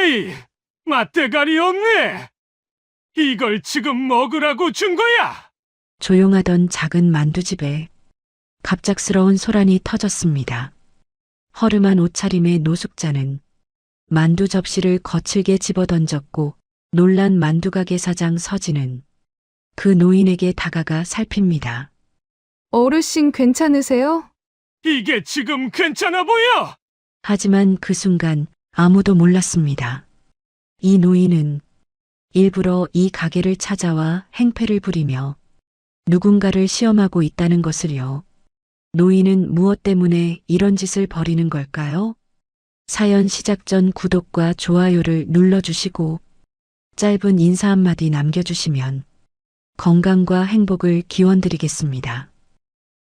에이, 맛대가리 없네. 이걸 지금 먹으라고 준 거야? 조용하던 작은 만두집에 갑작스러운 소란이 터졌습니다. 허름한 옷차림의 노숙자는 만두 접시를 거칠게 집어던졌고 놀란 만두가게 사장 서진은 그 노인에게 다가가 살핍니다. 어르신 괜찮으세요? 이게 지금 괜찮아 보여? 하지만 그 순간 아무도 몰랐습니다. 이 노인은 일부러 이 가게를 찾아와 행패를 부리며 누군가를 시험하고 있다는 것을요. 노인은 무엇 때문에 이런 짓을 벌이는 걸까요? 사연 시작 전 구독과 좋아요를 눌러주시고 짧은 인사 한마디 남겨주시면 건강과 행복을 기원드리겠습니다.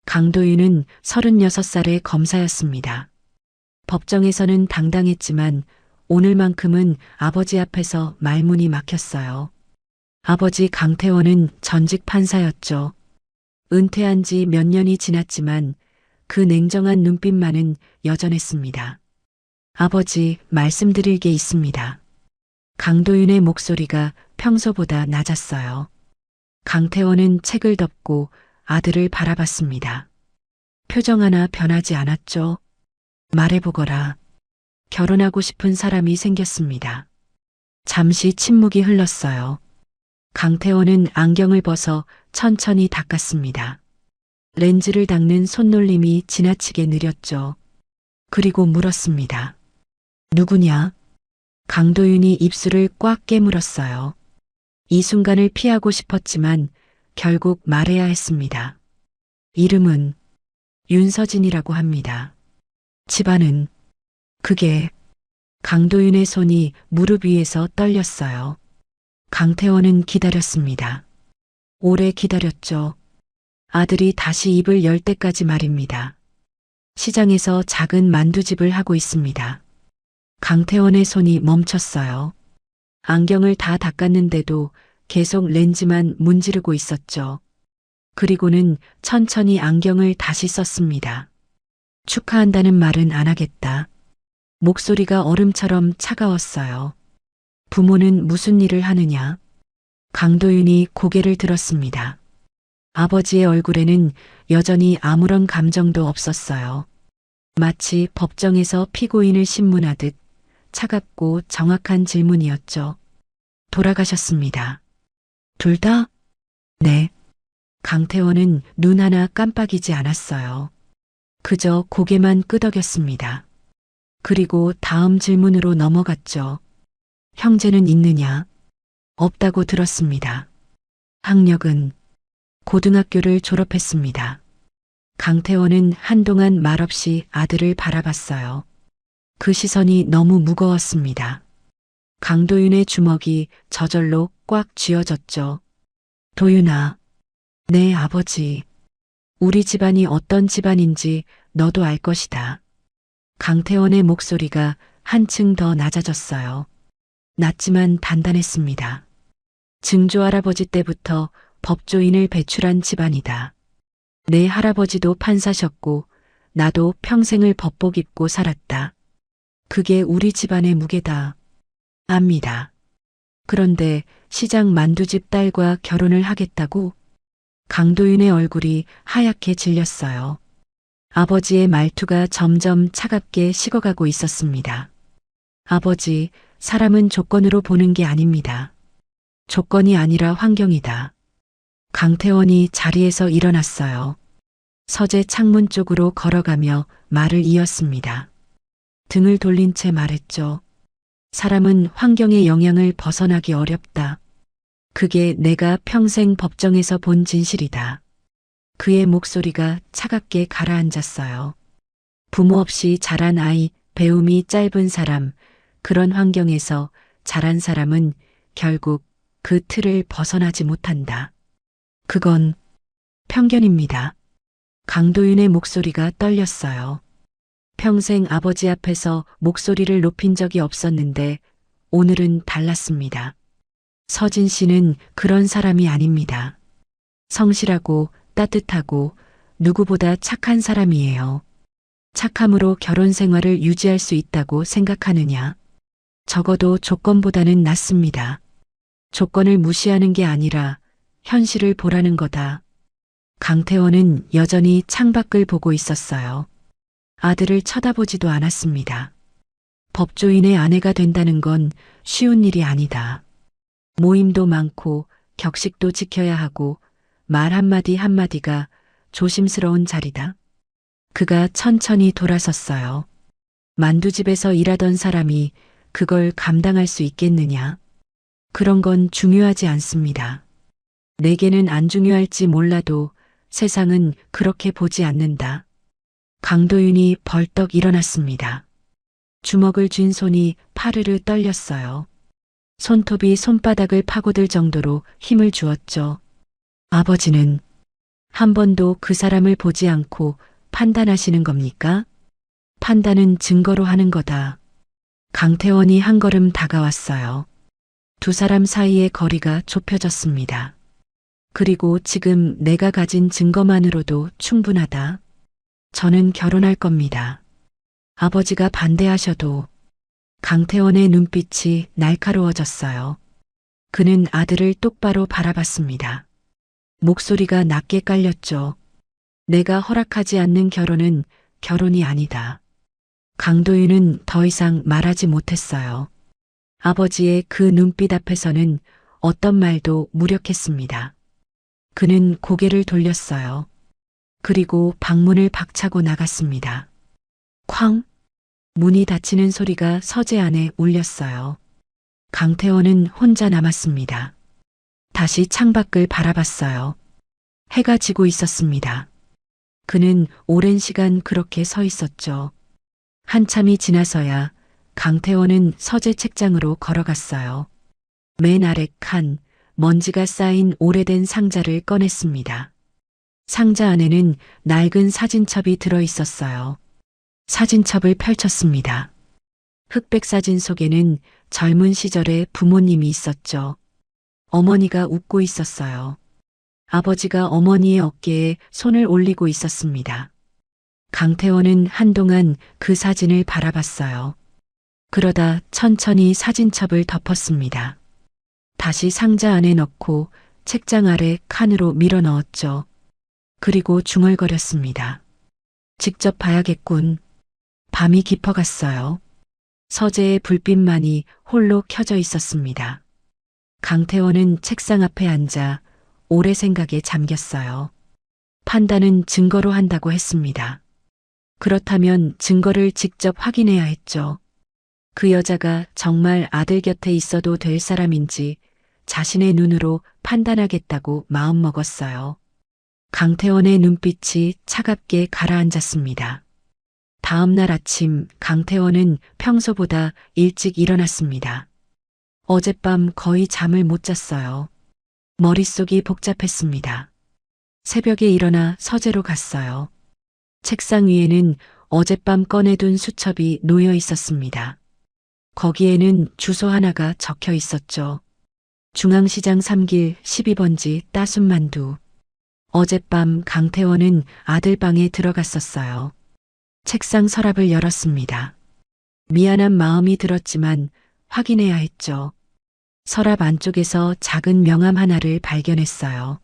강도윤은 36살의 검사였습니다. 법정에서는 당당했지만 오늘만큼은 아버지 앞에서 말문이 막혔어요. 아버지 강태원은 전직 판사였죠. 은퇴한 지 몇 년이 지났지만 그 냉정한 눈빛만은 여전했습니다. 아버지, 말씀드릴 게 있습니다. 강도윤의 목소리가 평소보다 낮았어요. 강태원은 책을 덮고 아들을 바라봤습니다. 표정 하나 변하지 않았죠. 말해보거라. 결혼하고 싶은 사람이 생겼습니다. 잠시 침묵이 흘렀어요. 강태원은 안경을 벗어 천천히 닦았습니다. 렌즈를 닦는 손놀림이 지나치게 느렸죠. 그리고 물었습니다. 누구냐? 강도윤이 입술을 꽉 깨물었어요. 이 순간을 피하고 싶었지만 결국 말해야 했습니다. 이름은 윤서진이라고 합니다. 집안은 그게 강도윤의 손이 무릎 위에서 떨렸어요. 강태원은 기다렸습니다. 오래 기다렸죠. 아들이 다시 입을 열 때까지 말입니다. 시장에서 작은 만두집을 하고 있습니다. 강태원의 손이 멈췄어요. 안경을 다 닦았는데도 계속 렌즈만 문지르고 있었죠. 그리고는 천천히 안경을 다시 썼습니다. 축하한다는 말은 안 하겠다. 목소리가 얼음처럼 차가웠어요. 부모는 무슨 일을 하느냐? 강도윤이 고개를 들었습니다. 아버지의 얼굴에는 여전히 아무런 감정도 없었어요. 마치 법정에서 피고인을 신문하듯 차갑고 정확한 질문이었죠. 돌아가셨습니다. 둘 다? 네. 강태원은 눈 하나 깜빡이지 않았어요. 그저 고개만 끄덕였습니다. 그리고 다음 질문으로 넘어갔죠. 형제는 있느냐? 없다고 들었습니다. 학력은 고등학교를 졸업했습니다. 강태원은 한동안 말없이 아들을 바라봤어요. 그 시선이 너무 무거웠습니다. 강도윤의 주먹이 저절로 꽉 쥐어졌죠. 도윤아, 네 아버지. 우리 집안이 어떤 집안인지 너도 알 것이다. 강태원의 목소리가 한층 더 낮아졌어요. 낮지만 단단했습니다. 증조 할아버지 때부터 법조인을 배출한 집안이다. 내 할아버지도 판사셨고 나도 평생을 법복 입고 살았다. 그게 우리 집안의 무게다. 압니다. 그런데 시장 만두집 딸과 결혼을 하겠다고? 강도윤의 얼굴이 하얗게 질렸어요. 아버지의 말투가 점점 차갑게 식어가고 있었습니다. 아버지, 사람은 조건으로 보는 게 아닙니다. 조건이 아니라 환경이다. 강태원이 자리에서 일어났어요. 서재 창문 쪽으로 걸어가며 말을 이었습니다. 등을 돌린 채 말했죠. 사람은 환경의 영향을 벗어나기 어렵다. 그게 내가 평생 법정에서 본 진실이다. 그의 목소리가 차갑게 가라앉았어요. 부모 없이 자란 아이, 배움이 짧은 사람, 그런 환경에서 자란 사람은 결국 그 틀을 벗어나지 못한다. 그건 편견입니다. 강도윤의 목소리가 떨렸어요. 평생 아버지 앞에서 목소리를 높인 적이 없었는데 오늘은 달랐습니다. 서진 씨는 그런 사람이 아닙니다. 성실하고 따뜻하고 누구보다 착한 사람이에요. 착함으로 결혼 생활을 유지할 수 있다고 생각하느냐? 적어도 조건보다는 낫습니다. 조건을 무시하는 게 아니라 현실을 보라는 거다. 강태원은 여전히 창밖을 보고 있었어요. 아들을 쳐다보지도 않았습니다. 법조인의 아내가 된다는 건 쉬운 일이 아니다. 모임도 많고 격식도 지켜야 하고 말 한마디 한마디가 조심스러운 자리다. 그가 천천히 돌아섰어요. 만두집에서 일하던 사람이 그걸 감당할 수 있겠느냐? 그런 건 중요하지 않습니다. 내게는 안 중요할지 몰라도 세상은 그렇게 보지 않는다. 강도윤이 벌떡 일어났습니다. 주먹을 쥔 손이 파르르 떨렸어요. 손톱이 손바닥을 파고들 정도로 힘을 주었죠. 아버지는 한 번도 그 사람을 보지 않고 판단하시는 겁니까? 판단은 증거로 하는 거다. 강태원이 한 걸음 다가왔어요. 두 사람 사이의 거리가 좁혀졌습니다. 그리고 지금 내가 가진 증거만으로도 충분하다. 저는 결혼할 겁니다. 아버지가 반대하셔도. 강태원의 눈빛이 날카로워졌어요. 그는 아들을 똑바로 바라봤습니다. 목소리가 낮게 깔렸죠. 내가 허락하지 않는 결혼은 결혼이 아니다. 강도윤은 더 이상 말하지 못했어요. 아버지의 그 눈빛 앞에서는 어떤 말도 무력했습니다. 그는 고개를 돌렸어요. 그리고 방문을 박차고 나갔습니다. 쾅! 문이 닫히는 소리가 서재 안에 울렸어요. 강태원은 혼자 남았습니다. 다시 창밖을 바라봤어요. 해가 지고 있었습니다. 그는 오랜 시간 그렇게 서 있었죠. 한참이 지나서야 강태원은 서재 책장으로 걸어갔어요. 맨 아래 칸, 먼지가 쌓인 오래된 상자를 꺼냈습니다. 상자 안에는 낡은 사진첩이 들어 있었어요. 사진첩을 펼쳤습니다. 흑백 사진 속에는 젊은 시절의 부모님이 있었죠. 어머니가 웃고 있었어요. 아버지가 어머니의 어깨에 손을 올리고 있었습니다. 강태원은 한동안 그 사진을 바라봤어요. 그러다 천천히 사진첩을 덮었습니다. 다시 상자 안에 넣고 책장 아래 칸으로 밀어 넣었죠. 그리고 중얼거렸습니다. 직접 봐야겠군. 밤이 깊어갔어요. 서재의 불빛만이 홀로 켜져 있었습니다. 강태원은 책상 앞에 앉아 오래 생각에 잠겼어요. 판단은 증거로 한다고 했습니다. 그렇다면 증거를 직접 확인해야 했죠. 그 여자가 정말 아들 곁에 있어도 될 사람인지 자신의 눈으로 판단하겠다고 마음먹었어요. 강태원의 눈빛이 차갑게 가라앉았습니다. 다음 날 아침 강태원은 평소보다 일찍 일어났습니다. 어젯밤 거의 잠을 못 잤어요. 머릿속이 복잡했습니다. 새벽에 일어나 서재로 갔어요. 책상 위에는 어젯밤 꺼내둔 수첩이 놓여 있었습니다. 거기에는 주소 하나가 적혀 있었죠. 중앙시장 3길 12번지 따순만두. 어젯밤 강태원은 아들 방에 들어갔었어요. 책상 서랍을 열었습니다. 미안한 마음이 들었지만 확인해야 했죠. 서랍 안쪽에서 작은 명함 하나를 발견했어요.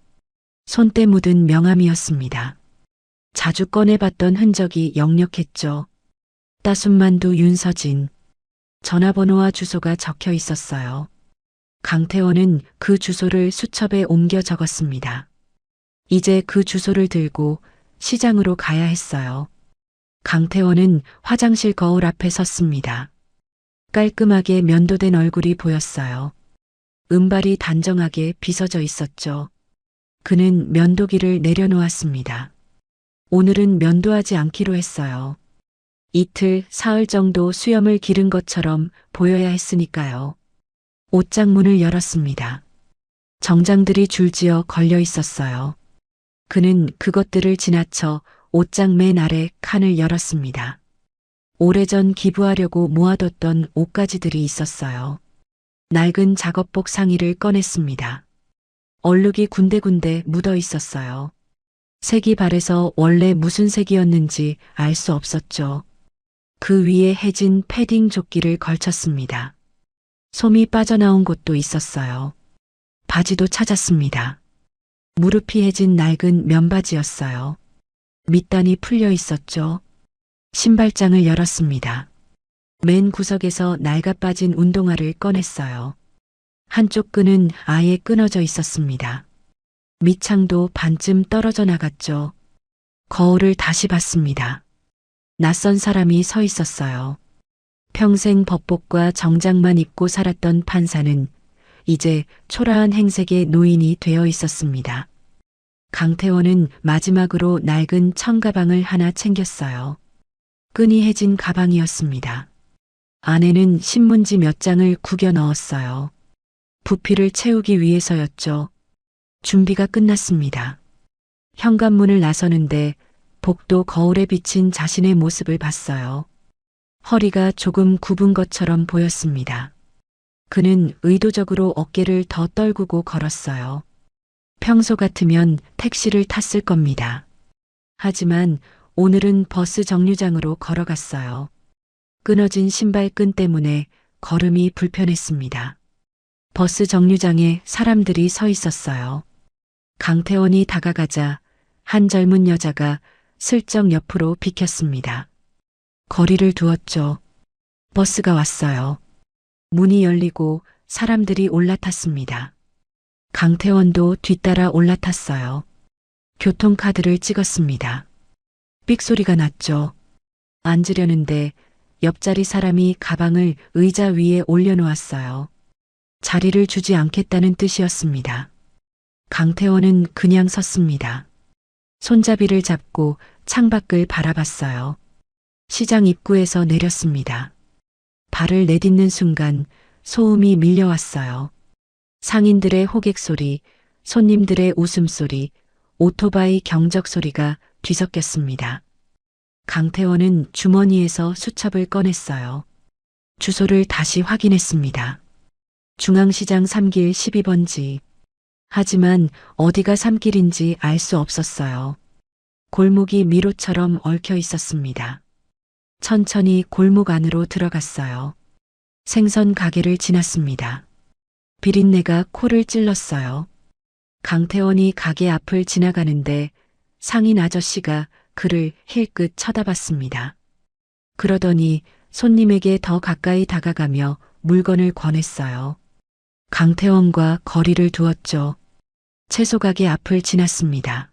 손때 묻은 명함이었습니다. 자주 꺼내봤던 흔적이 역력했죠. 따순만두 윤서진. 전화번호와 주소가 적혀 있었어요. 강태원은 그 주소를 수첩에 옮겨 적었습니다. 이제 그 주소를 들고 시장으로 가야 했어요. 강태원은 화장실 거울 앞에 섰습니다. 깔끔하게 면도된 얼굴이 보였어요. 은발이 단정하게 빗어져 있었죠. 그는 면도기를 내려놓았습니다. 오늘은 면도하지 않기로 했어요. 이틀, 사흘 정도 수염을 기른 것처럼 보여야 했으니까요. 옷장 문을 열었습니다. 정장들이 줄지어 걸려 있었어요. 그는 그것들을 지나쳐 옷장 맨 아래 칸을 열었습니다. 오래전 기부하려고 모아뒀던 옷가지들이 있었어요. 낡은 작업복 상의를 꺼냈습니다. 얼룩이 군데군데 묻어 있었어요. 색이 바래서 원래 무슨 색이었는지 알 수 없었죠. 그 위에 해진 패딩 조끼를 걸쳤습니다. 솜이 빠져나온 곳도 있었어요. 바지도 찾았습니다. 무릎이 해진 낡은 면바지였어요. 밑단이 풀려 있었죠. 신발장을 열었습니다. 맨 구석에서 낡아 빠진 운동화를 꺼냈어요. 한쪽 끈은 아예 끊어져 있었습니다. 밑창도 반쯤 떨어져 나갔죠. 거울을 다시 봤습니다. 낯선 사람이 서 있었어요. 평생 법복과 정장만 입고 살았던 판사는 이제 초라한 행색의 노인이 되어 있었습니다. 강태원은 마지막으로 낡은 청가방을 하나 챙겼어요. 끈이 해진 가방이었습니다. 안에는 신문지 몇 장을 구겨 넣었어요. 부피를 채우기 위해서였죠. 준비가 끝났습니다. 현관문을 나서는데 복도 거울에 비친 자신의 모습을 봤어요. 허리가 조금 굽은 것처럼 보였습니다. 그는 의도적으로 어깨를 더 떨구고 걸었어요. 평소 같으면 택시를 탔을 겁니다. 하지만 오늘은 버스 정류장으로 걸어갔어요. 끊어진 신발끈 때문에 걸음이 불편했습니다. 버스 정류장에 사람들이 서 있었어요. 강태원이 다가가자 한 젊은 여자가 슬쩍 옆으로 비켰습니다. 거리를 두었죠. 버스가 왔어요. 문이 열리고 사람들이 올라탔습니다. 강태원도 뒤따라 올라탔어요. 교통카드를 찍었습니다. 삑소리가 났죠. 앉으려는데 옆자리 사람이 가방을 의자 위에 올려놓았어요. 자리를 주지 않겠다는 뜻이었습니다. 강태원은 그냥 섰습니다. 손잡이를 잡고 창밖을 바라봤어요. 시장 입구에서 내렸습니다. 발을 내딛는 순간 소음이 밀려왔어요. 상인들의 호객 소리, 손님들의 웃음소리, 오토바이 경적 소리가 뒤섞였습니다. 강태원은 주머니에서 수첩을 꺼냈어요. 주소를 다시 확인했습니다. 중앙시장 3길 12번지. 하지만 어디가 3길인지 알 수 없었어요. 골목이 미로처럼 얽혀 있었습니다. 천천히 골목 안으로 들어갔어요. 생선 가게를 지났습니다. 비린내가 코를 찔렀어요. 강태원이 가게 앞을 지나가는데 상인 아저씨가 그를 힐끗 쳐다봤습니다. 그러더니 손님에게 더 가까이 다가가며 물건을 권했어요. 강태원과 거리를 두었죠. 채소 가게 앞을 지났습니다.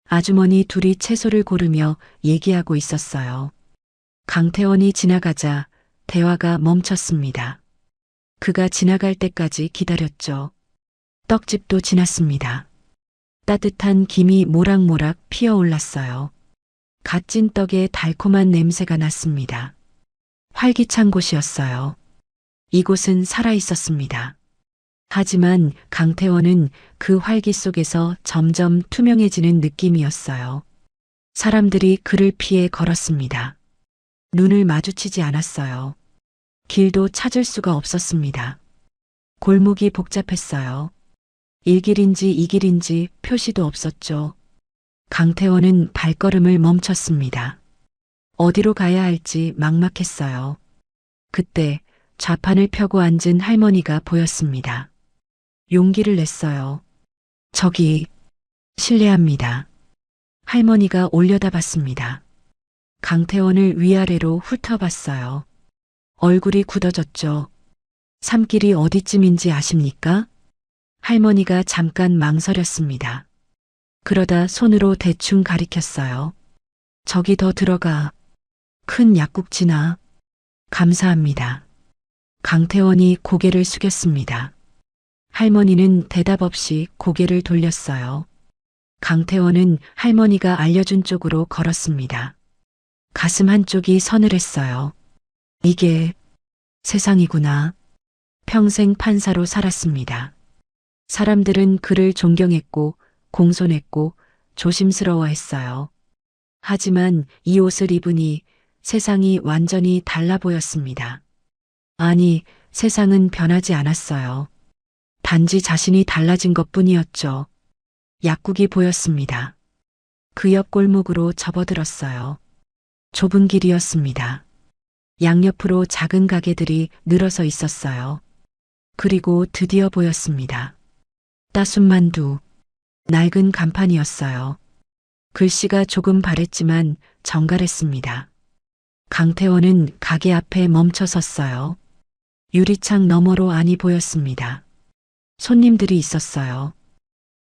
아주머니 둘이 채소를 고르며 얘기하고 있었어요. 강태원이 지나가자 대화가 멈췄습니다. 그가 지나갈 때까지 기다렸죠. 떡집도 지났습니다. 따뜻한 김이 모락모락 피어올랐어요. 갓 찐 떡에 달콤한 냄새가 났습니다. 활기찬 곳이었어요. 이곳은 살아있었습니다. 하지만 강태원은 그 활기 속에서 점점 투명해지는 느낌이었어요. 사람들이 그를 피해 걸었습니다. 눈을 마주치지 않았어요. 길도 찾을 수가 없었습니다. 골목이 복잡했어요. 1길인지 2길인지 표시도 없었죠. 강태원은 발걸음을 멈췄습니다. 어디로 가야 할지 막막했어요. 그때 좌판을 펴고 앉은 할머니가 보였습니다. 용기를 냈어요. 저기, 실례합니다. 할머니가 올려다봤습니다. 강태원을 위아래로 훑어봤어요. 얼굴이 굳어졌죠. 산길이 어디쯤인지 아십니까? 할머니가 잠깐 망설였습니다. 그러다 손으로 대충 가리켰어요. 저기 더 들어가. 큰 약국지나. 감사합니다. 강태원이 고개를 숙였습니다. 할머니는 대답 없이 고개를 돌렸어요. 강태원은 할머니가 알려준 쪽으로 걸었습니다. 가슴 한쪽이 서늘했어요. 이게 세상이구나. 평생 판사로 살았습니다. 사람들은 그를 존경했고 공손했고 조심스러워했어요. 하지만 이 옷을 입으니 세상이 완전히 달라 보였습니다. 아니, 세상은 변하지 않았어요. 단지 자신이 달라진 것뿐이었죠. 약국이 보였습니다. 그 옆 골목으로 접어들었어요. 좁은 길이었습니다. 양옆으로 작은 가게들이 늘어서 있었어요. 그리고 드디어 보였습니다. 따순 만두. 낡은 간판이었어요. 글씨가 조금 바랬지만 정갈했습니다. 강태원은 가게 앞에 멈춰 섰어요. 유리창 너머로 안이 보였습니다. 손님들이 있었어요.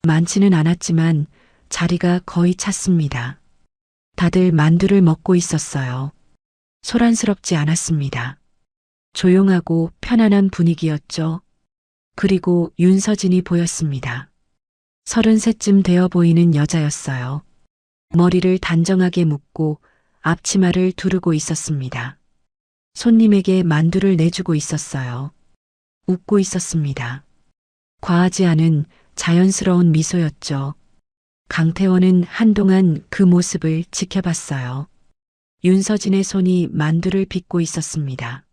많지는 않았지만 자리가 거의 찼습니다. 다들 만두를 먹고 있었어요. 소란스럽지 않았습니다. 조용하고 편안한 분위기였죠. 그리고 윤서진이 보였습니다. 33쯤 되어 보이는 여자였어요. 머리를 단정하게 묶고 앞치마를 두르고 있었습니다. 손님에게 만두를 내주고 있었어요. 웃고 있었습니다. 과하지 않은 자연스러운 미소였죠. 강태원은 한동안 그 모습을 지켜봤어요. 윤서진의 손이 만두를 빚고 있었습니다.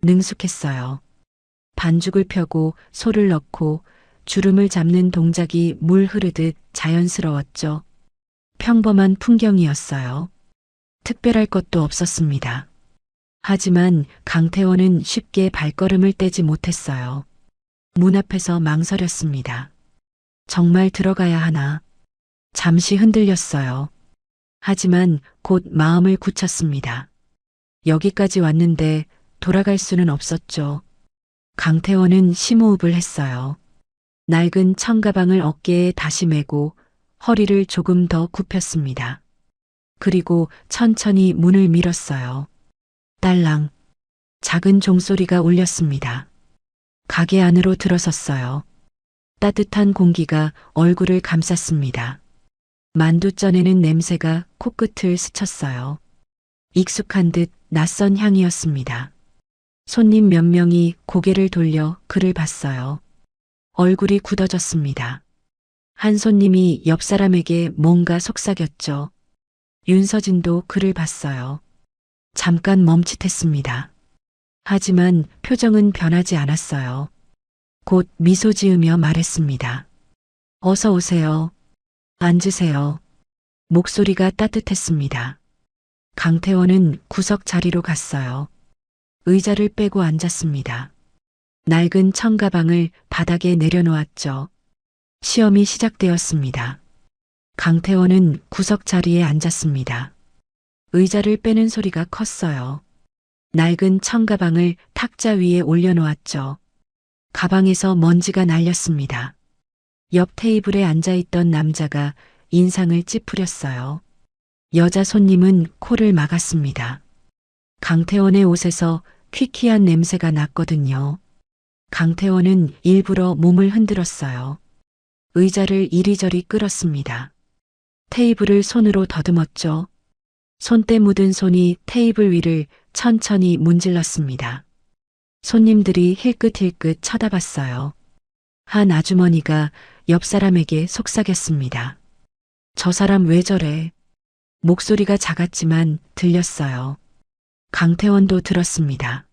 능숙했어요. 반죽을 펴고 소를 넣고 주름을 잡는 동작이 물 흐르듯 자연스러웠죠. 평범한 풍경이었어요. 특별할 것도 없었습니다. 하지만 강태원은 쉽게 발걸음을 떼지 못했어요. 문 앞에서 망설였습니다. 정말 들어가야 하나? 잠시 흔들렸어요. 하지만 곧 마음을 굳혔습니다. 여기까지 왔는데 돌아갈 수는 없었죠. 강태원은 심호흡을 했어요. 낡은 청가방을 어깨에 다시 메고 허리를 조금 더 굽혔습니다. 그리고 천천히 문을 밀었어요. 딸랑. 작은 종소리가 울렸습니다. 가게 안으로 들어섰어요. 따뜻한 공기가 얼굴을 감쌌습니다. 만두전에는 냄새가 코끝을 스쳤어요. 익숙한 듯 낯선 향이었습니다. 손님 몇 명이 고개를 돌려 그를 봤어요. 얼굴이 굳어졌습니다. 한 손님이 옆 사람에게 뭔가 속삭였죠. 윤서진도 그를 봤어요. 잠깐 멈칫했습니다. 하지만 표정은 변하지 않았어요. 곧 미소 지으며 말했습니다. 어서 오세요. 앉으세요. 목소리가 따뜻했습니다. 강태원은 구석 자리로 갔어요. 의자를 빼고 앉았습니다. 낡은 청가방을 바닥에 내려놓았죠. 시험이 시작되었습니다. 강태원은 구석 자리에 앉았습니다. 의자를 빼는 소리가 컸어요. 낡은 청가방을 탁자 위에 올려놓았죠. 가방에서 먼지가 날렸습니다. 옆 테이블에 앉아있던 남자가 인상을 찌푸렸어요. 여자 손님은 코를 막았습니다. 강태원의 옷에서 퀴퀴한 냄새가 났거든요. 강태원은 일부러 몸을 흔들었어요. 의자를 이리저리 끌었습니다. 테이블을 손으로 더듬었죠. 손때 묻은 손이 테이블 위를 천천히 문질렀습니다. 손님들이 힐끗힐끗 쳐다봤어요. 한 아주머니가 옆 사람에게 속삭였습니다. 저 사람 왜 저래? 목소리가 작았지만 들렸어요. 강태원도 들었습니다.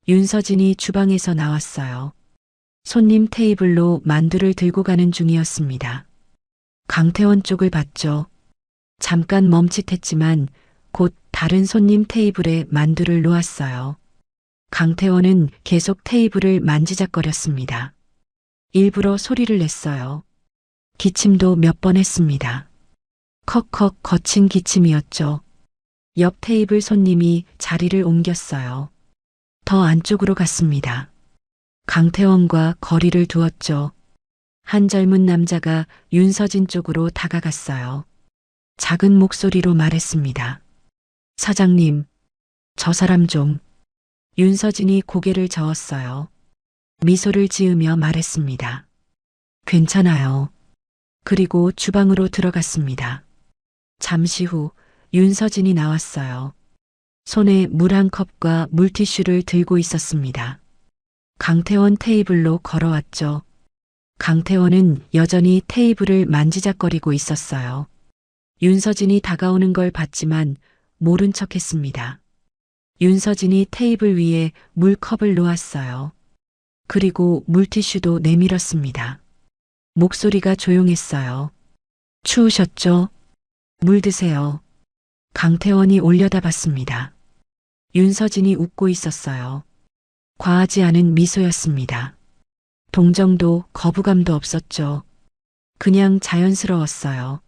윤서진이 주방에서 나왔어요. 손님 테이블로 만두를 들고 가는 중이었습니다. 강태원 쪽을 봤죠. 잠깐 멈칫했지만 곧 다른 손님 테이블에 만두를 놓았어요. 강태원은 계속 테이블을 만지작거렸습니다. 일부러 소리를 냈어요. 기침도 몇 번 했습니다. 컥컥 거친 기침이었죠. 옆 테이블 손님이 자리를 옮겼어요. 더 안쪽으로 갔습니다. 강태원과 거리를 두었죠. 한 젊은 남자가 윤서진 쪽으로 다가갔어요. 작은 목소리로 말했습니다. 사장님, 저 사람 좀. 윤서진이 고개를 저었어요. 미소를 지으며 말했습니다. 괜찮아요. 그리고 주방으로 들어갔습니다. 잠시 후 윤서진이 나왔어요. 손에 물 한 컵과 물티슈를 들고 있었습니다. 강태원 테이블로 걸어왔죠. 강태원은 여전히 테이블을 만지작거리고 있었어요. 윤서진이 다가오는 걸 봤지만 모른 척했습니다. 윤서진이 테이블 위에 물컵을 놓았어요. 그리고 물티슈도 내밀었습니다. 목소리가 조용했어요. 추우셨죠? 물 드세요. 강태원이 올려다봤습니다. 윤서진이 웃고 있었어요. 과하지 않은 미소였습니다. 동정도 거부감도 없었죠. 그냥 자연스러웠어요.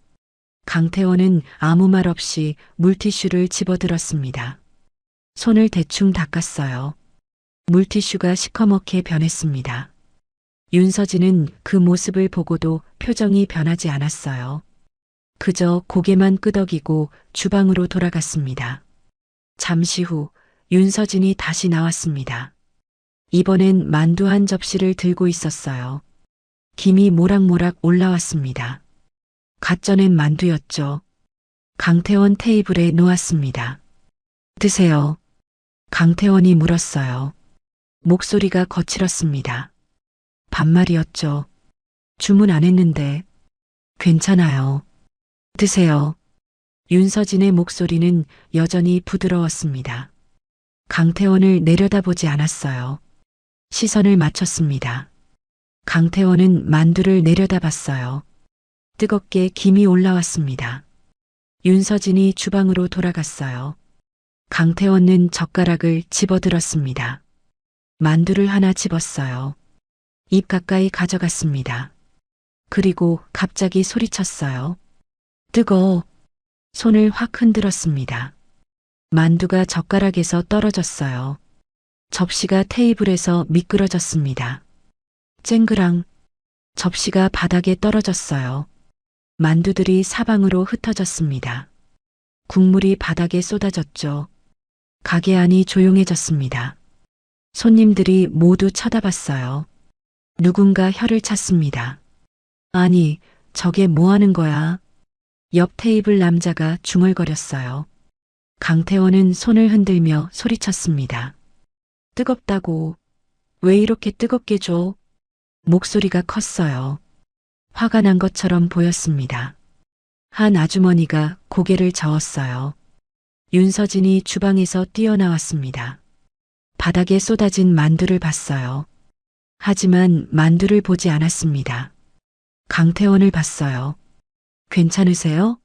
강태원은 아무 말 없이 물티슈를 집어들었습니다. 손을 대충 닦았어요. 물티슈가 시커멓게 변했습니다. 윤서진은 그 모습을 보고도 표정이 변하지 않았어요. 그저 고개만 끄덕이고 주방으로 돌아갔습니다. 잠시 후 윤서진이 다시 나왔습니다. 이번엔 만두 한 접시를 들고 있었어요. 김이 모락모락 올라왔습니다. 갓 쪄낸 만두였죠. 강태원 테이블에 놓았습니다. 드세요. 강태원이 물었어요. 목소리가 거칠었습니다. 반말이었죠. 주문 안 했는데. 괜찮아요. 드세요. 윤서진의 목소리는 여전히 부드러웠습니다. 강태원을 내려다보지 않았어요. 시선을 맞췄습니다. 강태원은 만두를 내려다봤어요. 뜨겁게 김이 올라왔습니다. 윤서진이 주방으로 돌아갔어요. 강태원은 젓가락을 집어들었습니다. 만두를 하나 집었어요. 입 가까이 가져갔습니다. 그리고 갑자기 소리쳤어요. 뜨거워. 손을 확 흔들었습니다. 만두가 젓가락에서 떨어졌어요. 접시가 테이블에서 미끄러졌습니다. 쨍그랑. 접시가 바닥에 떨어졌어요. 만두들이 사방으로 흩어졌습니다. 국물이 바닥에 쏟아졌죠. 가게 안이 조용해졌습니다. 손님들이 모두 쳐다봤어요. 누군가 혀를 찼습니다. 아니, 저게 뭐 하는 거야? 옆 테이블 남자가 중얼거렸어요. 강태원은 손을 흔들며 소리쳤습니다. 뜨겁다고. 왜 이렇게 뜨겁게 줘? 목소리가 컸어요. 화가 난 것처럼 보였습니다. 한 아주머니가 고개를 저었어요. 윤서진이 주방에서 뛰어나왔습니다. 바닥에 쏟아진 만두를 봤어요. 하지만 만두를 보지 않았습니다. 강태원을 봤어요. 괜찮으세요?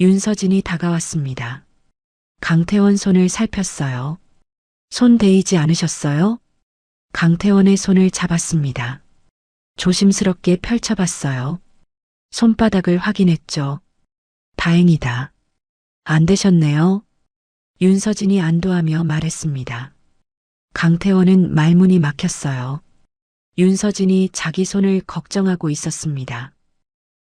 윤서진이 다가왔습니다. 강태원 손을 살폈어요. 손 데이지 않으셨어요? 강태원의 손을 잡았습니다. 조심스럽게 펼쳐봤어요. 손바닥을 확인했죠. 다행이다. 안 되셨네요. 윤서진이 안도하며 말했습니다. 강태원은 말문이 막혔어요. 윤서진이 자기 손을 걱정하고 있었습니다.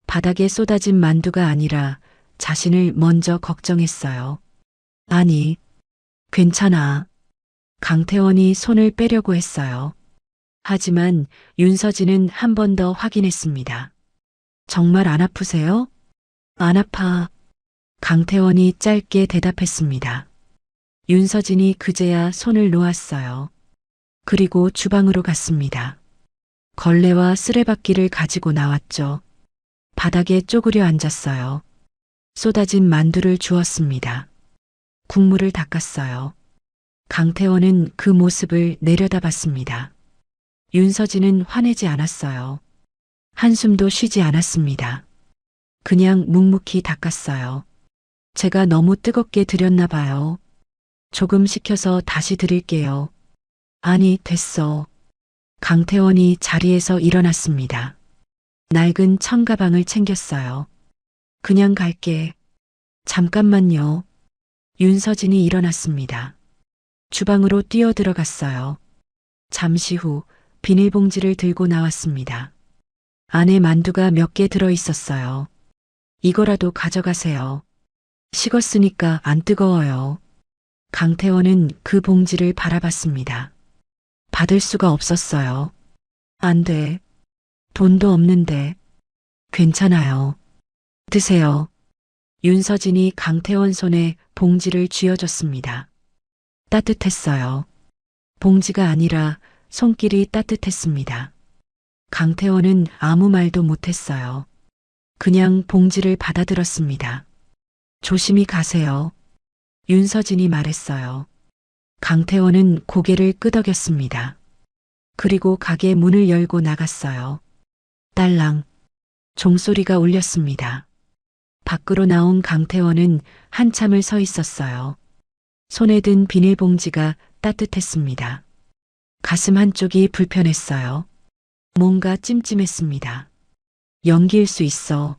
바닥에 쏟아진 만두가 아니라 자신을 먼저 걱정했어요. 아니, 괜찮아. 강태원이 손을 빼려고 했어요. 하지만 윤서진은 한 번 더 확인했습니다. 정말 안 아프세요? 안 아파. 강태원이 짧게 대답했습니다. 윤서진이 그제야 손을 놓았어요. 그리고 주방으로 갔습니다. 걸레와 쓰레받기를 가지고 나왔죠. 바닥에 쪼그려 앉았어요. 쏟아진 만두를 주었습니다. 국물을 닦았어요. 강태원은 그 모습을 내려다봤습니다. 윤서진은 화내지 않았어요. 한숨도 쉬지 않았습니다. 그냥 묵묵히 닦았어요. 제가 너무 뜨겁게 드렸나 봐요. 조금 식혀서 다시 드릴게요. 아니, 됐어. 강태원이 자리에서 일어났습니다. 낡은 청가방을 챙겼어요. 그냥 갈게. 잠깐만요. 윤서진이 일어났습니다. 주방으로 뛰어들어갔어요. 잠시 후 비닐봉지를 들고 나왔습니다. 안에 만두가 몇 개 들어 있었어요. 이거라도 가져가세요. 식었으니까 안 뜨거워요. 강태원은 그 봉지를 바라봤습니다. 받을 수가 없었어요. 안 돼. 돈도 없는데. 괜찮아요. 드세요. 윤서진이 강태원 손에 봉지를 쥐어줬습니다. 따뜻했어요. 봉지가 아니라 손길이 따뜻했습니다. 강태원은 아무 말도 못했어요. 그냥 봉지를 받아들었습니다. 조심히 가세요. 윤서진이 말했어요. 강태원은 고개를 끄덕였습니다. 그리고 가게 문을 열고 나갔어요. 딸랑. 종소리가 울렸습니다. 밖으로 나온 강태원은 한참을 서 있었어요. 손에 든 비닐봉지가 따뜻했습니다. 가슴 한쪽이 불편했어요. 뭔가 찜찜했습니다. 연기일 수 있어.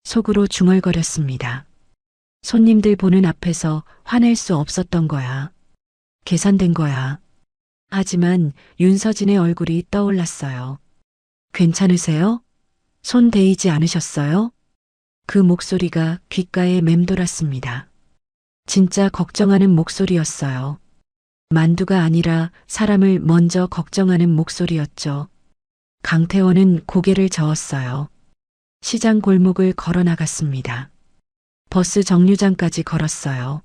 속으로 중얼거렸습니다. 손님들 보는 앞에서 화낼 수 없었던 거야. 계산된 거야. 하지만 윤서진의 얼굴이 떠올랐어요. 괜찮으세요? 손 대이지 않으셨어요? 그 목소리가 귓가에 맴돌았습니다. 진짜 걱정하는 목소리였어요. 만두가 아니라 사람을 먼저 걱정하는 목소리였죠. 강태원은 고개를 저었어요. 시장 골목을 걸어 나갔습니다. 버스 정류장까지 걸었어요.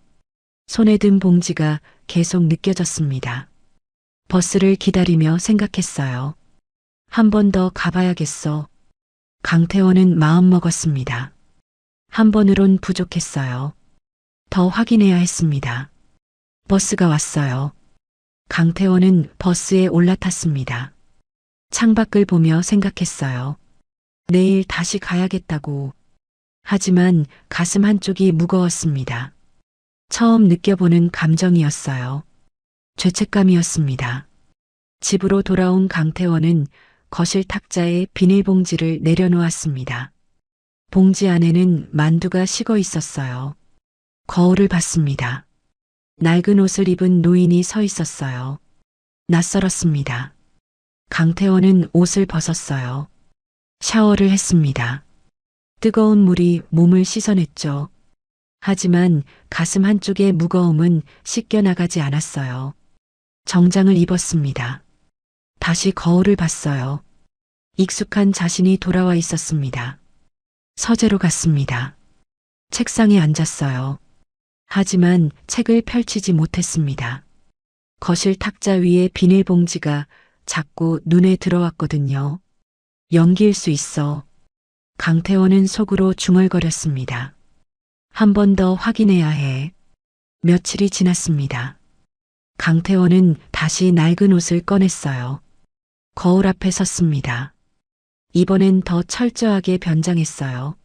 손에 든 봉지가 계속 느껴졌습니다. 버스를 기다리며 생각했어요. 한 번 더 가봐야겠어. 강태원은 마음먹었습니다. 한 번으론 부족했어요. 더 확인해야 했습니다. 버스가 왔어요. 강태원은 버스에 올라탔습니다. 창밖을 보며 생각했어요. 내일 다시 가야겠다고. 하지만 가슴 한쪽이 무거웠습니다. 처음 느껴보는 감정이었어요. 죄책감이었습니다. 집으로 돌아온 강태원은 거실 탁자에 비닐봉지를 내려놓았습니다. 봉지 안에는 만두가 식어 있었어요. 거울을 봤습니다. 낡은 옷을 입은 노인이 서 있었어요. 낯설었습니다. 강태원은 옷을 벗었어요. 샤워를 했습니다. 뜨거운 물이 몸을 씻어냈죠. 하지만 가슴 한쪽의 무거움은 씻겨나가지 않았어요. 정장을 입었습니다. 다시 거울을 봤어요. 익숙한 자신이 돌아와 있었습니다. 서재로 갔습니다. 책상에 앉았어요. 하지만 책을 펼치지 못했습니다. 거실 탁자 위에 비닐봉지가 자꾸 눈에 들어왔거든요. 연기일 수 있어. 강태원은 속으로 중얼거렸습니다. 한 번 더 확인해야 해. 며칠이 지났습니다. 강태원은 다시 낡은 옷을 꺼냈어요. 거울 앞에 섰습니다. 이번엔 더 철저하게 변장했어요.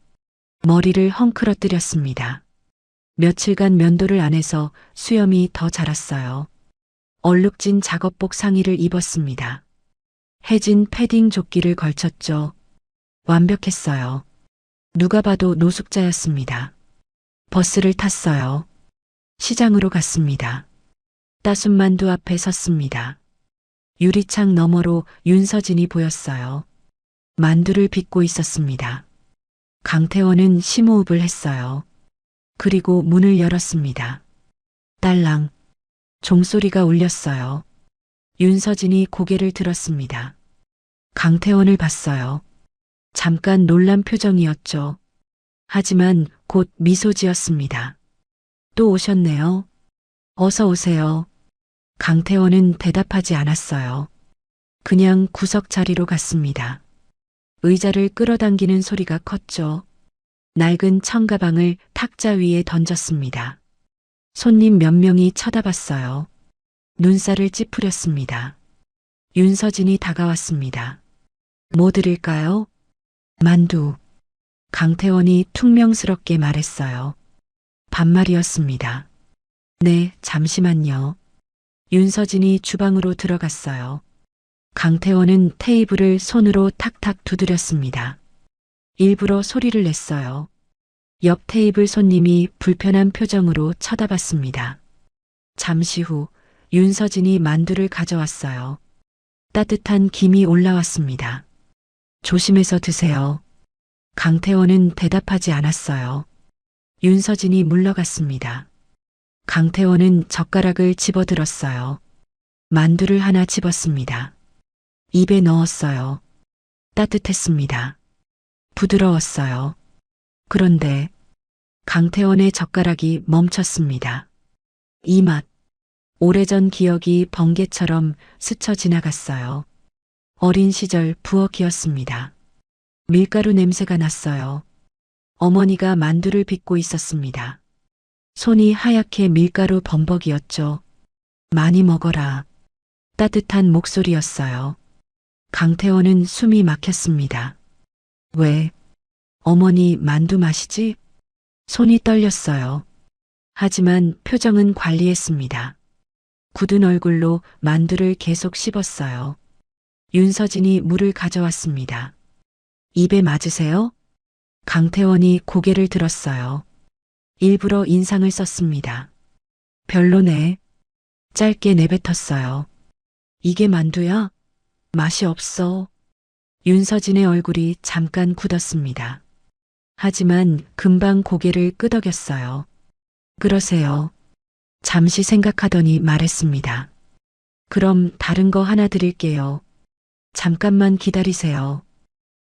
머리를 헝클어뜨렸습니다. 며칠간 면도를 안 해서 수염이 더 자랐어요. 얼룩진 작업복 상의를 입었습니다. 해진 패딩 조끼를 걸쳤죠. 완벽했어요. 누가 봐도 노숙자였습니다. 버스를 탔어요. 시장으로 갔습니다. 따순 만두 앞에 섰습니다. 유리창 너머로 윤서진이 보였어요. 만두를 빚고 있었습니다. 강태원은 심호흡을 했어요. 그리고 문을 열었습니다. 딸랑. 종소리가 울렸어요. 윤서진이 고개를 들었습니다. 강태원을 봤어요. 잠깐 놀란 표정이었죠. 하지만 곧 미소 지었습니다. 또 오셨네요. 어서 오세요. 강태원은 대답하지 않았어요. 그냥 구석 자리로 갔습니다. 의자를 끌어당기는 소리가 컸죠. 낡은 청가방을 탁자 위에 던졌습니다. 손님 몇 명이 쳐다봤어요. 눈살을 찌푸렸습니다. 윤서진이 다가왔습니다. 뭐 드릴까요? 만두. 강태원이 퉁명스럽게 말했어요. 반말이었습니다. 네, 잠시만요. 윤서진이 주방으로 들어갔어요. 강태원은 테이블을 손으로 탁탁 두드렸습니다. 일부러 소리를 냈어요. 옆 테이블 손님이 불편한 표정으로 쳐다봤습니다. 잠시 후 윤서진이 만두를 가져왔어요. 따뜻한 김이 올라왔습니다. 조심해서 드세요. 강태원은 대답하지 않았어요. 윤서진이 물러갔습니다. 강태원은 젓가락을 집어들었어요. 만두를 하나 집었습니다. 입에 넣었어요. 따뜻했습니다. 부드러웠어요. 그런데 강태원의 젓가락이 멈췄습니다. 이 맛. 오래전 기억이 번개처럼 스쳐 지나갔어요. 어린 시절 부엌이었습니다. 밀가루 냄새가 났어요. 어머니가 만두를 빚고 있었습니다. 손이 하얗게 밀가루 범벅이었죠. 많이 먹어라. 따뜻한 목소리였어요. 강태원은 숨이 막혔습니다. 왜? 어머니 만두 마시지? 손이 떨렸어요. 하지만 표정은 관리했습니다. 굳은 얼굴로 만두를 계속 씹었어요. 윤서진이 물을 가져왔습니다. 입에 맞으세요? 강태원이 고개를 들었어요. 일부러 인상을 썼습니다. 별로네. 짧게 내뱉었어요. 이게 만두야? 맛이 없어. 윤서진의 얼굴이 잠깐 굳었습니다. 하지만 금방 고개를 끄덕였어요. 그러세요. 잠시 생각하더니 말했습니다. 그럼 다른 거 하나 드릴게요. 잠깐만 기다리세요.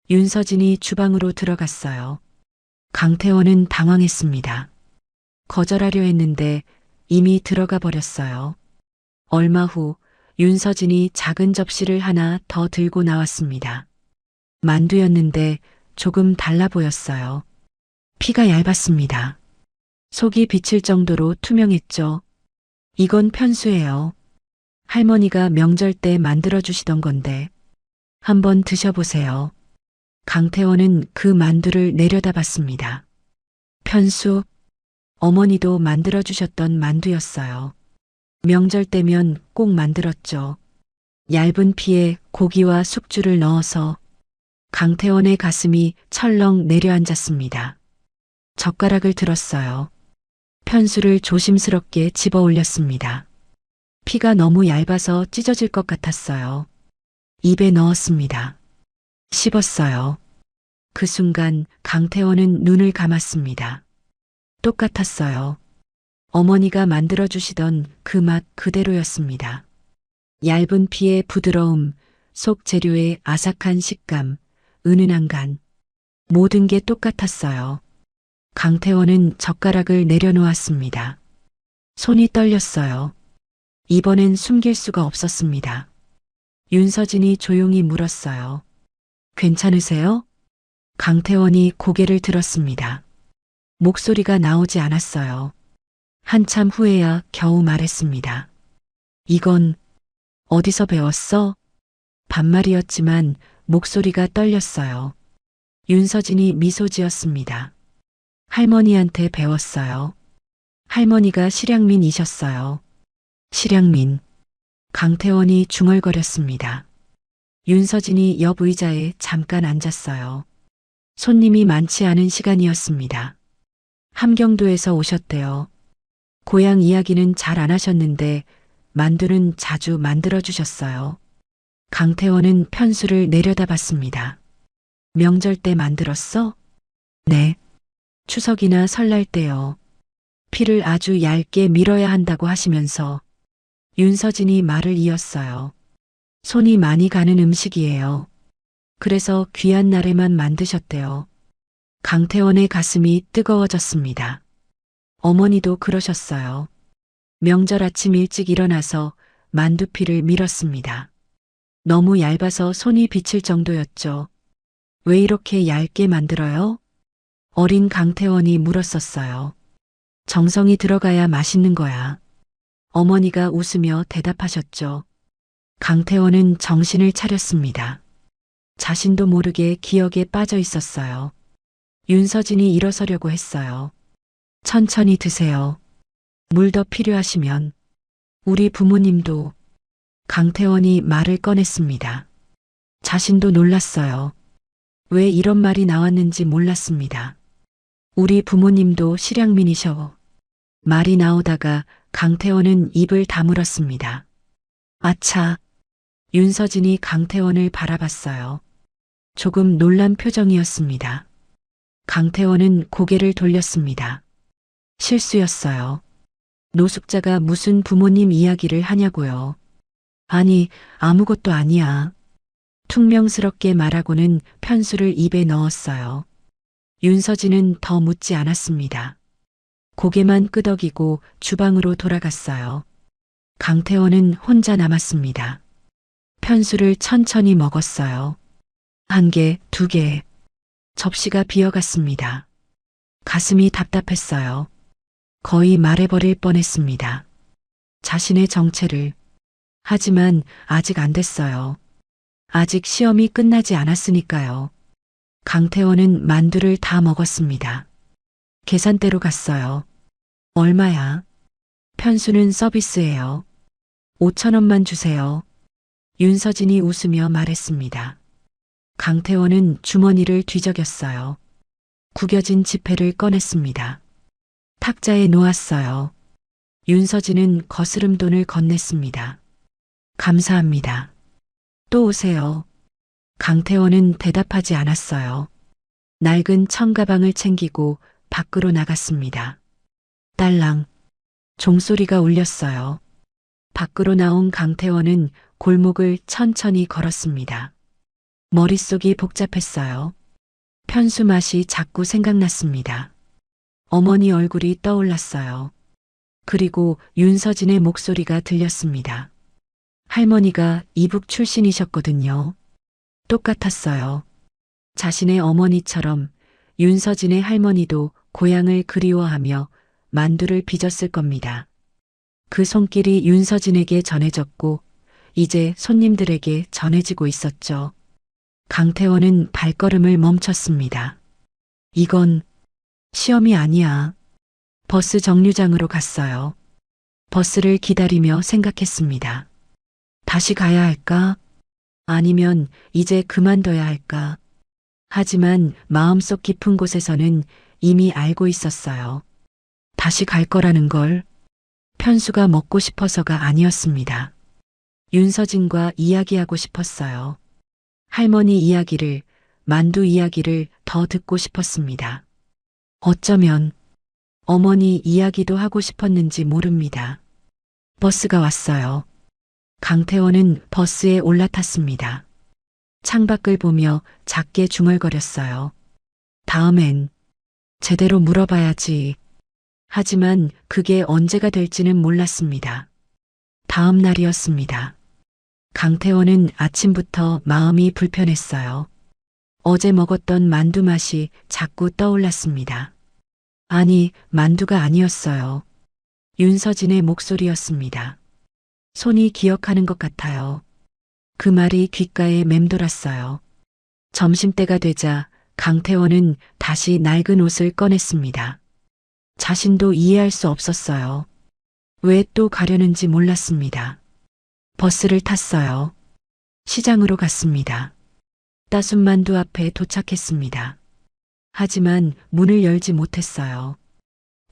윤서진이 주방으로 들어갔어요. 강태원은 당황했습니다. 거절하려 했는데 이미 들어가 버렸어요. 얼마 후 윤서진이 작은 접시를 하나 더 들고 나왔습니다. 만두였는데 조금 달라 보였어요. 피가 얇았습니다. 속이 비칠 정도로 투명했죠. 이건 편수예요. 할머니가 명절 때 만들어 주시던 건데 한번 드셔보세요. 강태원은 그 만두를 내려다봤습니다. 편수, 어머니도 만들어 주셨던 만두였어요. 명절 때면 꼭 만들었죠. 얇은 피에 고기와 숙주를 넣어서 강태원의 가슴이 철렁 내려앉았습니다. 젓가락을 들었어요. 편수를 조심스럽게 집어 올렸습니다. 피가 너무 얇아서 찢어질 것 같았어요. 입에 넣었습니다. 씹었어요. 그 순간 강태원은 눈을 감았습니다. 똑같았어요. 어머니가 만들어주시던 그 맛 그대로였습니다. 얇은 피의 부드러움, 속 재료의 아삭한 식감, 은은한 간. 모든 게 똑같았어요. 강태원은 젓가락을 내려놓았습니다. 손이 떨렸어요. 이번엔 숨길 수가 없었습니다. 윤서진이 조용히 물었어요. 괜찮으세요? 강태원이 고개를 들었습니다. 목소리가 나오지 않았어요. 한참 후에야 겨우 말했습니다. 이건 어디서 배웠어? 반말이었지만 목소리가 떨렸어요. 윤서진이 미소 지었습니다. 할머니한테 배웠어요. 할머니가 실향민이셨어요. 실향민. 강태원이 중얼거렸습니다. 윤서진이 옆 의자에 잠깐 앉았어요. 손님이 많지 않은 시간이었습니다. 함경도에서 오셨대요. 고향 이야기는 잘 안 하셨는데 만두는 자주 만들어 주셨어요. 강태원은 편수를 내려다봤습니다. 명절 때 만들었어? 네. 추석이나 설날 때요. 피를 아주 얇게 밀어야 한다고 하시면서 윤서진이 말을 이었어요. 손이 많이 가는 음식이에요. 그래서 귀한 날에만 만드셨대요. 강태원의 가슴이 뜨거워졌습니다. 어머니도 그러셨어요. 명절 아침 일찍 일어나서 만두피를 밀었습니다. 너무 얇아서 손이 비칠 정도였죠. 왜 이렇게 얇게 만들어요? 어린 강태원이 물었었어요. 정성이 들어가야 맛있는 거야. 어머니가 웃으며 대답하셨죠. 강태원은 정신을 차렸습니다. 자신도 모르게 기억에 빠져 있었어요. 윤서진이 일어서려고 했어요. 천천히 드세요. 물 더 필요하시면. 우리 부모님도. 강태원이 말을 꺼냈습니다. 자신도 놀랐어요. 왜 이런 말이 나왔는지 몰랐습니다. 우리 부모님도 실향민이셔. 말이 나오다가 강태원은 입을 다물었습니다. 아차. 윤서진이 강태원을 바라봤어요. 조금 놀란 표정이었습니다. 강태원은 고개를 돌렸습니다. 실수였어요. 노숙자가 무슨 부모님 이야기를 하냐고요. 아니, 아무것도 아니야. 퉁명스럽게 말하고는 편수를 입에 넣었어요. 윤서진은 더 묻지 않았습니다. 고개만 끄덕이고 주방으로 돌아갔어요. 강태원은 혼자 남았습니다. 편수를 천천히 먹었어요. 1개, 2개. 접시가 비어갔습니다. 가슴이 답답했어요. 거의 말해버릴 뻔했습니다. 자신의 정체를. 하지만 아직 안 됐어요. 아직 시험이 끝나지 않았으니까요. 강태원은 만두를 다 먹었습니다. 계산대로 갔어요. 얼마야? 편수는 서비스예요. 5,000원만 주세요. 윤서진이 웃으며 말했습니다. 강태원은 주머니를 뒤적였어요. 구겨진 지폐를 꺼냈습니다. 탁자에 놓았어요. 윤서진은 거스름돈을 건넸습니다. 감사합니다. 또 오세요. 강태원은 대답하지 않았어요. 낡은 청가방을 챙기고 밖으로 나갔습니다. 딸랑. 종소리가 울렸어요. 밖으로 나온 강태원은 골목을 천천히 걸었습니다. 머릿속이 복잡했어요. 편수 맛이 자꾸 생각났습니다. 어머니 얼굴이 떠올랐어요. 그리고 윤서진의 목소리가 들렸습니다. 할머니가 이북 출신이셨거든요. 똑같았어요. 자신의 어머니처럼 윤서진의 할머니도 고향을 그리워하며 만두를 빚었을 겁니다. 그 손길이 윤서진에게 전해졌고 이제 손님들에게 전해지고 있었죠. 강태원은 발걸음을 멈췄습니다. 이건 시험이 아니야. 버스 정류장으로 갔어요. 버스를 기다리며 생각했습니다. 다시 가야 할까? 아니면 이제 그만둬야 할까? 하지만 마음속 깊은 곳에서는 이미 알고 있었어요. 다시 갈 거라는 걸. 편수가 먹고 싶어서가 아니었습니다. 윤서진과 이야기하고 싶었어요. 할머니 이야기를, 만두 이야기를 더 듣고 싶었습니다. 어쩌면 어머니 이야기도 하고 싶었는지 모릅니다. 버스가 왔어요. 강태원은 버스에 올라탔습니다. 창밖을 보며 작게 중얼거렸어요. 다음엔 제대로 물어봐야지. 하지만 그게 언제가 될지는 몰랐습니다. 다음 날이었습니다. 강태원은 아침부터 마음이 불편했어요. 어제 먹었던 만두 맛이 자꾸 떠올랐습니다. 아니, 만두가 아니었어요. 윤서진의 목소리였습니다. 손이 기억하는 것 같아요. 그 말이 귓가에 맴돌았어요. 점심때가 되자 강태원은 다시 낡은 옷을 꺼냈습니다. 자신도 이해할 수 없었어요. 왜 또 가려는지 몰랐습니다. 버스를 탔어요. 시장으로 갔습니다. 따순 만두 앞에 도착했습니다. 하지만 문을 열지 못했어요.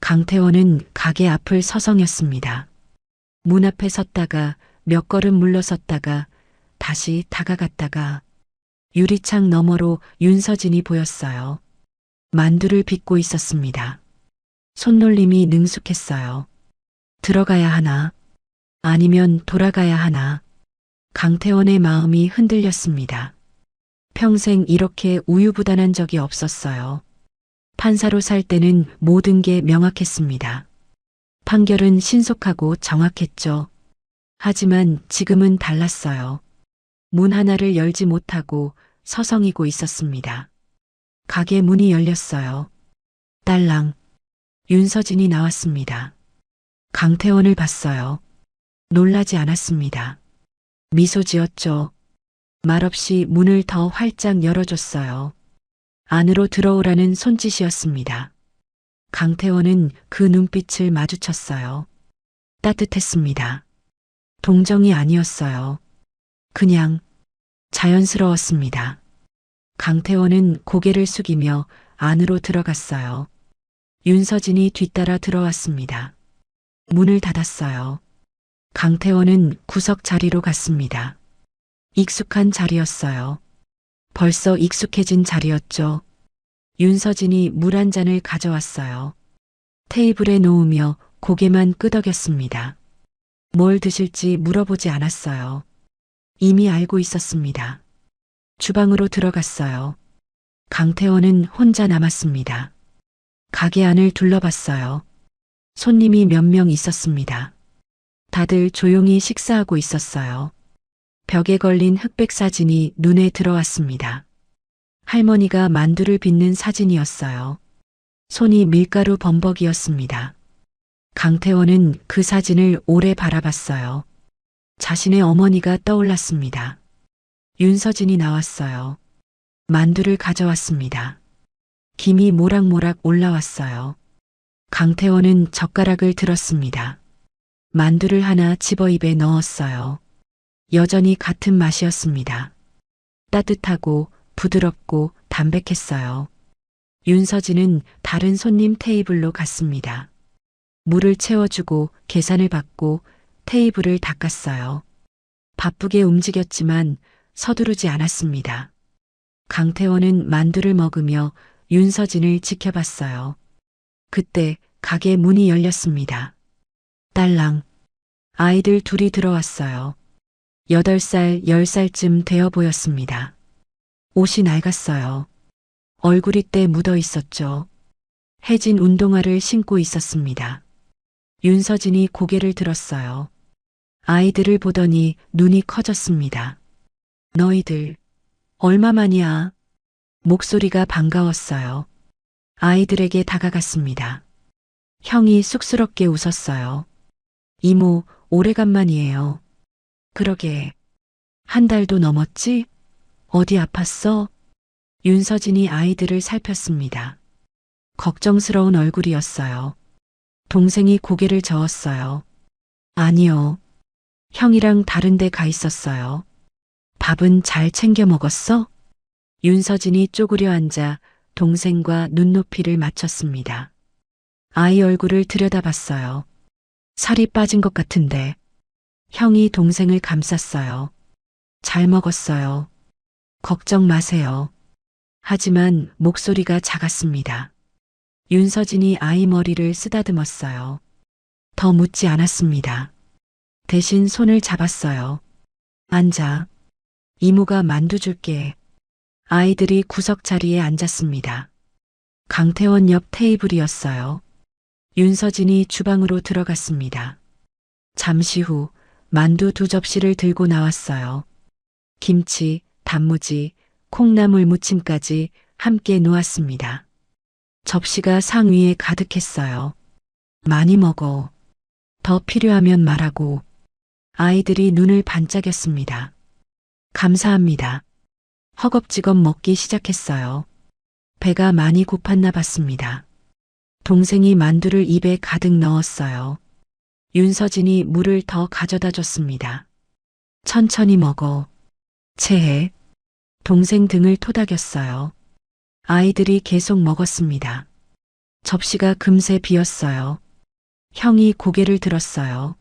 강태원은 가게 앞을 서성였습니다. 문 앞에 섰다가 몇 걸음 물러섰다가 다시 다가갔다가 유리창 너머로 윤서진이 보였어요. 만두를 빚고 있었습니다. 손놀림이 능숙했어요. 들어가야 하나? 아니면 돌아가야 하나? 강태원의 마음이 흔들렸습니다. 평생 이렇게 우유부단한 적이 없었어요. 판사로 살 때는 모든 게 명확했습니다. 판결은 신속하고 정확했죠. 하지만 지금은 달랐어요. 문 하나를 열지 못하고 서성이고 있었습니다. 가게 문이 열렸어요. 딸랑. 윤서진이 나왔습니다. 강태원을 봤어요. 놀라지 않았습니다. 미소 지었죠. 말없이 문을 더 활짝 열어줬어요. 안으로 들어오라는 손짓이었습니다. 강태원은 그 눈빛을 마주쳤어요. 따뜻했습니다. 동정이 아니었어요. 그냥 자연스러웠습니다. 강태원은 고개를 숙이며 안으로 들어갔어요. 윤서진이 뒤따라 들어왔습니다. 문을 닫았어요. 강태원은 구석 자리로 갔습니다. 익숙한 자리였어요. 벌써 익숙해진 자리였죠. 윤서진이 물 한 잔을 가져왔어요. 테이블에 놓으며 고개만 끄덕였습니다. 뭘 드실지 물어보지 않았어요. 이미 알고 있었습니다. 주방으로 들어갔어요. 강태원은 혼자 남았습니다. 가게 안을 둘러봤어요. 손님이 몇 명 있었습니다. 다들 조용히 식사하고 있었어요. 벽에 걸린 흑백 사진이 눈에 들어왔습니다. 할머니가 만두를 빚는 사진이었어요. 손이 밀가루 범벅이었습니다. 강태원은 그 사진을 오래 바라봤어요. 자신의 어머니가 떠올랐습니다. 윤서진이 나왔어요. 만두를 가져왔습니다. 김이 모락모락 올라왔어요. 강태원은 젓가락을 들었습니다. 만두를 하나 집어 입에 넣었어요. 여전히 같은 맛이었습니다. 따뜻하고 부드럽고 담백했어요. 윤서진은 다른 손님 테이블로 갔습니다. 물을 채워주고 계산을 받고 테이블을 닦았어요. 바쁘게 움직였지만 서두르지 않았습니다. 강태원은 만두를 먹으며 윤서진을 지켜봤어요. 그때 가게 문이 열렸습니다. 딸랑. 아이들 둘이 들어왔어요. 8살, 10살쯤 되어 보였습니다. 옷이 낡았어요. 얼굴이 때 묻어 있었죠. 해진 운동화를 신고 있었습니다. 윤서진이 고개를 들었어요. 아이들을 보더니 눈이 커졌습니다. 너희들, 얼마만이야? 목소리가 반가웠어요. 아이들에게 다가갔습니다. 형이 쑥스럽게 웃었어요. 이모, 오래간만이에요. 그러게. 한 달도 넘었지? 어디 아팠어? 윤서진이 아이들을 살폈습니다. 걱정스러운 얼굴이었어요. 동생이 고개를 저었어요. 아니요. 형이랑 다른 데 가 있었어요. 밥은 잘 챙겨 먹었어? 윤서진이 쪼그려 앉아 동생과 눈높이를 맞췄습니다. 아이 얼굴을 들여다봤어요. 살이 빠진 것 같은데. 형이 동생을 감쌌어요. 잘 먹었어요. 걱정 마세요. 하지만 목소리가 작았습니다. 윤서진이 아이 머리를 쓰다듬었어요. 더 묻지 않았습니다. 대신 손을 잡았어요. 앉아. 이모가 만두 줄게. 아이들이 구석 자리에 앉았습니다. 강태원 옆 테이블이었어요. 윤서진이 주방으로 들어갔습니다. 잠시 후 만두 2접시를 들고 나왔어요. 김치, 단무지, 콩나물 무침까지 함께 놓았습니다. 접시가 상위에 가득했어요. 많이 먹어. 더 필요하면 말하고. 아이들이 눈을 반짝였습니다. 감사합니다. 허겁지겁 먹기 시작했어요. 배가 많이 고팠나 봤습니다. 동생이 만두를 입에 가득 넣었어요. 윤서진이 물을 더 가져다 줬습니다. 천천히 먹어. 체해. 동생 등을 토닥였어요. 아이들이 계속 먹었습니다. 접시가 금세 비었어요. 형이 고개를 들었어요.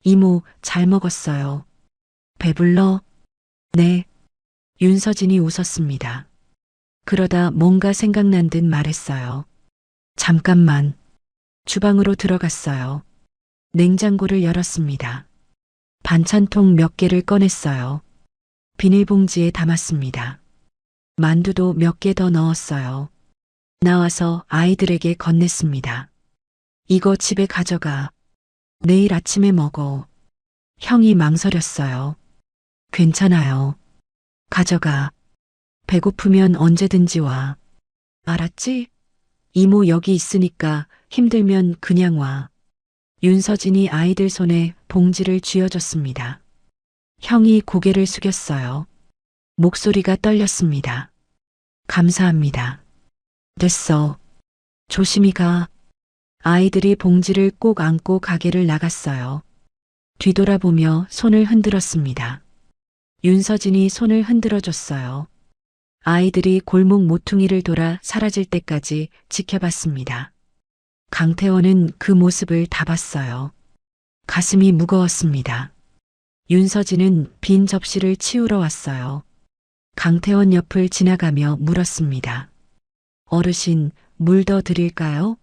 이모, 잘 먹었어요. 배불러? 네. 윤서진이 웃었습니다. 그러다 뭔가 생각난 듯 말했어요. 잠깐만. 주방으로 들어갔어요. 냉장고를 열었습니다. 반찬통 몇 개를 꺼냈어요. 비닐봉지에 담았습니다. 만두도 몇 개 더 넣었어요. 나와서 아이들에게 건넸습니다. 이거 집에 가져가. 내일 아침에 먹어. 형이 망설였어요. 괜찮아요. 가져가. 배고프면 언제든지 와. 알았지? 이모 여기 있으니까 힘들면 그냥 와. 윤서진이 아이들 손에 봉지를 쥐어줬습니다. 형이 고개를 숙였어요. 목소리가 떨렸습니다. 감사합니다. 됐어. 조심히 가. 아이들이 봉지를 꼭 안고 가게를 나갔어요. 뒤돌아보며 손을 흔들었습니다. 윤서진이 손을 흔들어줬어요. 아이들이 골목 모퉁이를 돌아 사라질 때까지 지켜봤습니다. 강태원은 그 모습을 다 봤어요. 가슴이 무거웠습니다. 윤서진은 빈 접시를 치우러 왔어요. 강태원 옆을 지나가며 물었습니다. 어르신, 물 더 드릴까요?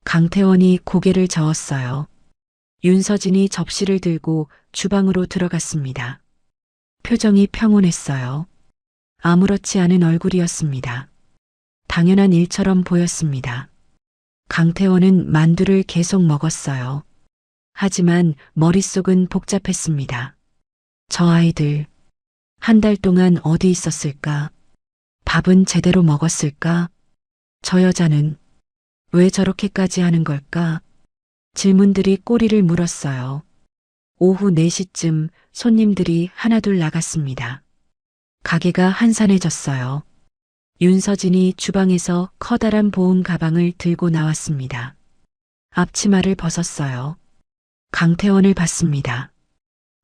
강태원이 고개를 저었어요. 윤서진이 접시를 들고 주방으로 들어갔습니다. 표정이 평온했어요. 아무렇지 않은 얼굴이었습니다. 당연한 일처럼 보였습니다. 강태원은 만두를 계속 먹었어요. 하지만 머릿속은 복잡했습니다. 저 아이들, 한 달 동안 어디 있었을까? 밥은 제대로 먹었을까? 저 여자는 왜 저렇게까지 하는 걸까? 질문들이 꼬리를 물었어요. 오후 4시쯤 손님들이 하나둘 나갔습니다. 가게가 한산해졌어요. 윤서진이 주방에서 커다란 보온 가방을 들고 나왔습니다. 앞치마를 벗었어요. 강태원을 봤습니다.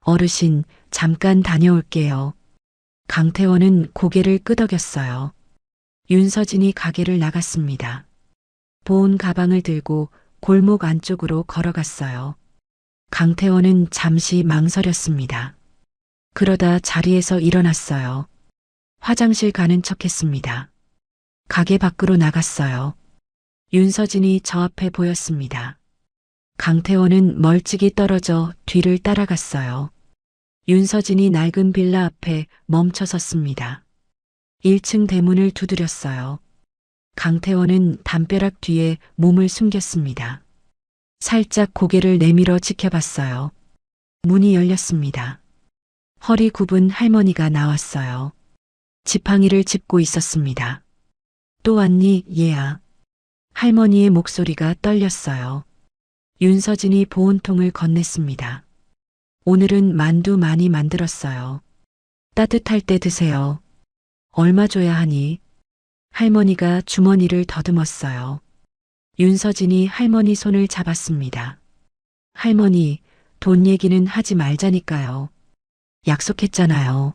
어르신, 잠깐 다녀올게요. 강태원은 고개를 끄덕였어요. 윤서진이 가게를 나갔습니다. 보온 가방을 들고 골목 안쪽으로 걸어갔어요. 강태원은 잠시 망설였습니다. 그러다 자리에서 일어났어요. 화장실 가는 척 했습니다. 가게 밖으로 나갔어요. 윤서진이 저 앞에 보였습니다. 강태원은 멀찍이 떨어져 뒤를 따라갔어요. 윤서진이 낡은 빌라 앞에 멈춰 섰습니다. 1층 대문을 두드렸어요. 강태원은 담벼락 뒤에 몸을 숨겼습니다. 살짝 고개를 내밀어 지켜봤어요. 문이 열렸습니다. 허리 굽은 할머니가 나왔어요. 지팡이를 짚고 있었습니다. 또 왔니, 얘야? 할머니의 목소리가 떨렸어요. 윤서진이 보온통을 건넸습니다. 오늘은 만두 많이 만들었어요. 따뜻할 때 드세요. 얼마 줘야 하니? 할머니가 주머니를 더듬었어요. 윤서진이 할머니 손을 잡았습니다. 할머니, 돈 얘기는 하지 말자니까요. 약속했잖아요.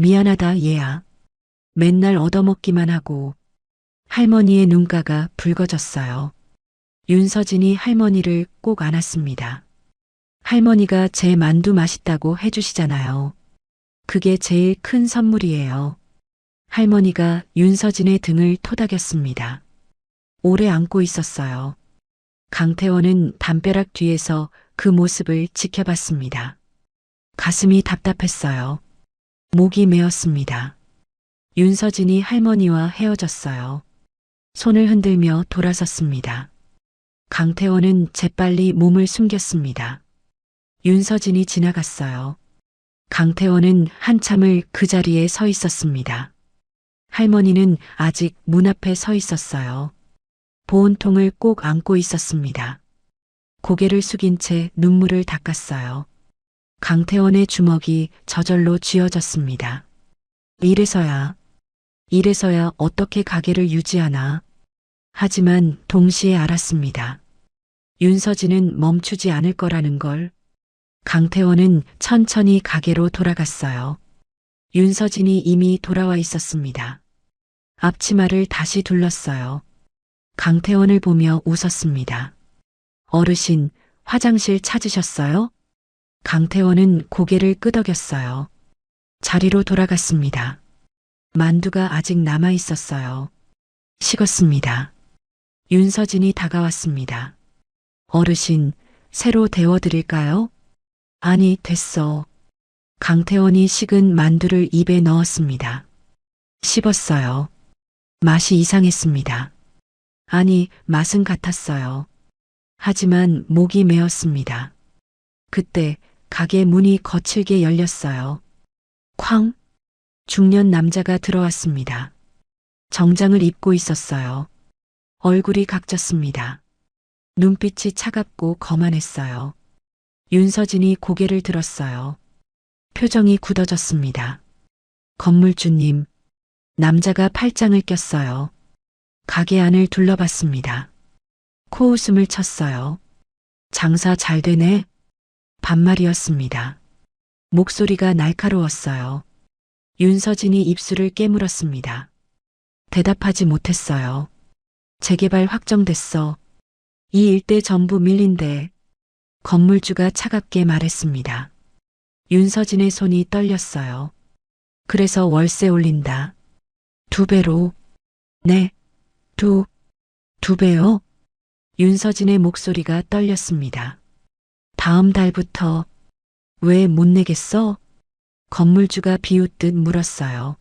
미안하다, 얘야. 맨날 얻어먹기만 하고. 할머니의 눈가가 붉어졌어요. 윤서진이 할머니를 꼭 안았습니다. 할머니가 제 만두 맛있다고 해주시잖아요. 그게 제일 큰 선물이에요. 할머니가 윤서진의 등을 토닥였습니다. 오래 안고 있었어요. 강태원은 담벼락 뒤에서 그 모습을 지켜봤습니다. 가슴이 답답했어요. 목이 메었습니다. 윤서진이 할머니와 헤어졌어요. 손을 흔들며 돌아섰습니다. 강태원은 재빨리 몸을 숨겼습니다. 윤서진이 지나갔어요. 강태원은 한참을 그 자리에 서 있었습니다. 할머니는 아직 문 앞에 서 있었어요. 보온통을 꼭 안고 있었습니다. 고개를 숙인 채 눈물을 닦았어요. 강태원의 주먹이 저절로 쥐어졌습니다. 이래서야 어떻게 가게를 유지하나. 하지만 동시에 알았습니다. 윤서진은 멈추지 않을 거라는 걸. 강태원은 천천히 가게로 돌아갔어요. 윤서진이 이미 돌아와 있었습니다. 앞치마를 다시 둘렀어요. 강태원을 보며 웃었습니다. 어르신, 화장실 찾으셨어요? 강태원은 고개를 끄덕였어요. 자리로 돌아갔습니다. 만두가 아직 남아 있었어요. 식었습니다. 윤서진이 다가왔습니다. 어르신, 새로 데워드릴까요? 아니, 됐어. 강태원이 식은 만두를 입에 넣었습니다. 씹었어요. 맛이 이상했습니다. 아니, 맛은 같았어요. 하지만 목이 메었습니다. 그때 가게 문이 거칠게 열렸어요. 쾅! 중년 남자가 들어왔습니다. 정장을 입고 있었어요. 얼굴이 각졌습니다. 눈빛이 차갑고 거만했어요. 윤서진이 고개를 들었어요. 표정이 굳어졌습니다. 건물주님, 남자가 팔짱을 꼈어요. 가게 안을 둘러봤습니다. 코웃음을 쳤어요. 장사 잘 되네? 반말이었습니다. 목소리가 날카로웠어요. 윤서진이 입술을 깨물었습니다. 대답하지 못했어요. 재개발 확정됐어. 이 일대 전부 밀린대. 건물주가 차갑게 말했습니다. 윤서진의 손이 떨렸어요. 그래서 월세 올린다. 2배로. 네. 두 배요? 윤서진의 목소리가 떨렸습니다. 다음 달부터. 왜 못 내겠어? 건물주가 비웃듯 물었어요.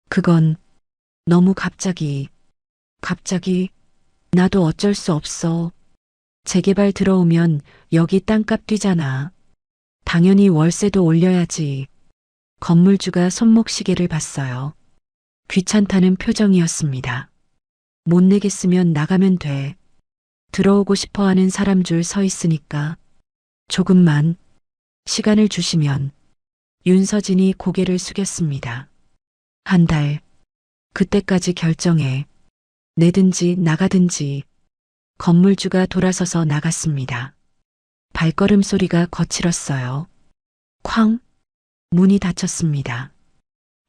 그건 너무 갑자기. 나도 어쩔 수 없어. 재개발 들어오면 여기 땅값 뛰잖아. 당연히 월세도 올려야지. 건물주가 손목시계를 봤어요. 귀찮다는 표정이었습니다. 못 내겠으면 나가면 돼. 들어오고 싶어 하는 사람 줄 서 있으니까. 조금만 시간을 주시면. 윤서진이 고개를 숙였습니다. 1달. 그때까지 결정해. 내든지 나가든지. 건물주가 돌아서서 나갔습니다. 발걸음 소리가 거칠었어요. 쾅! 문이 닫혔습니다.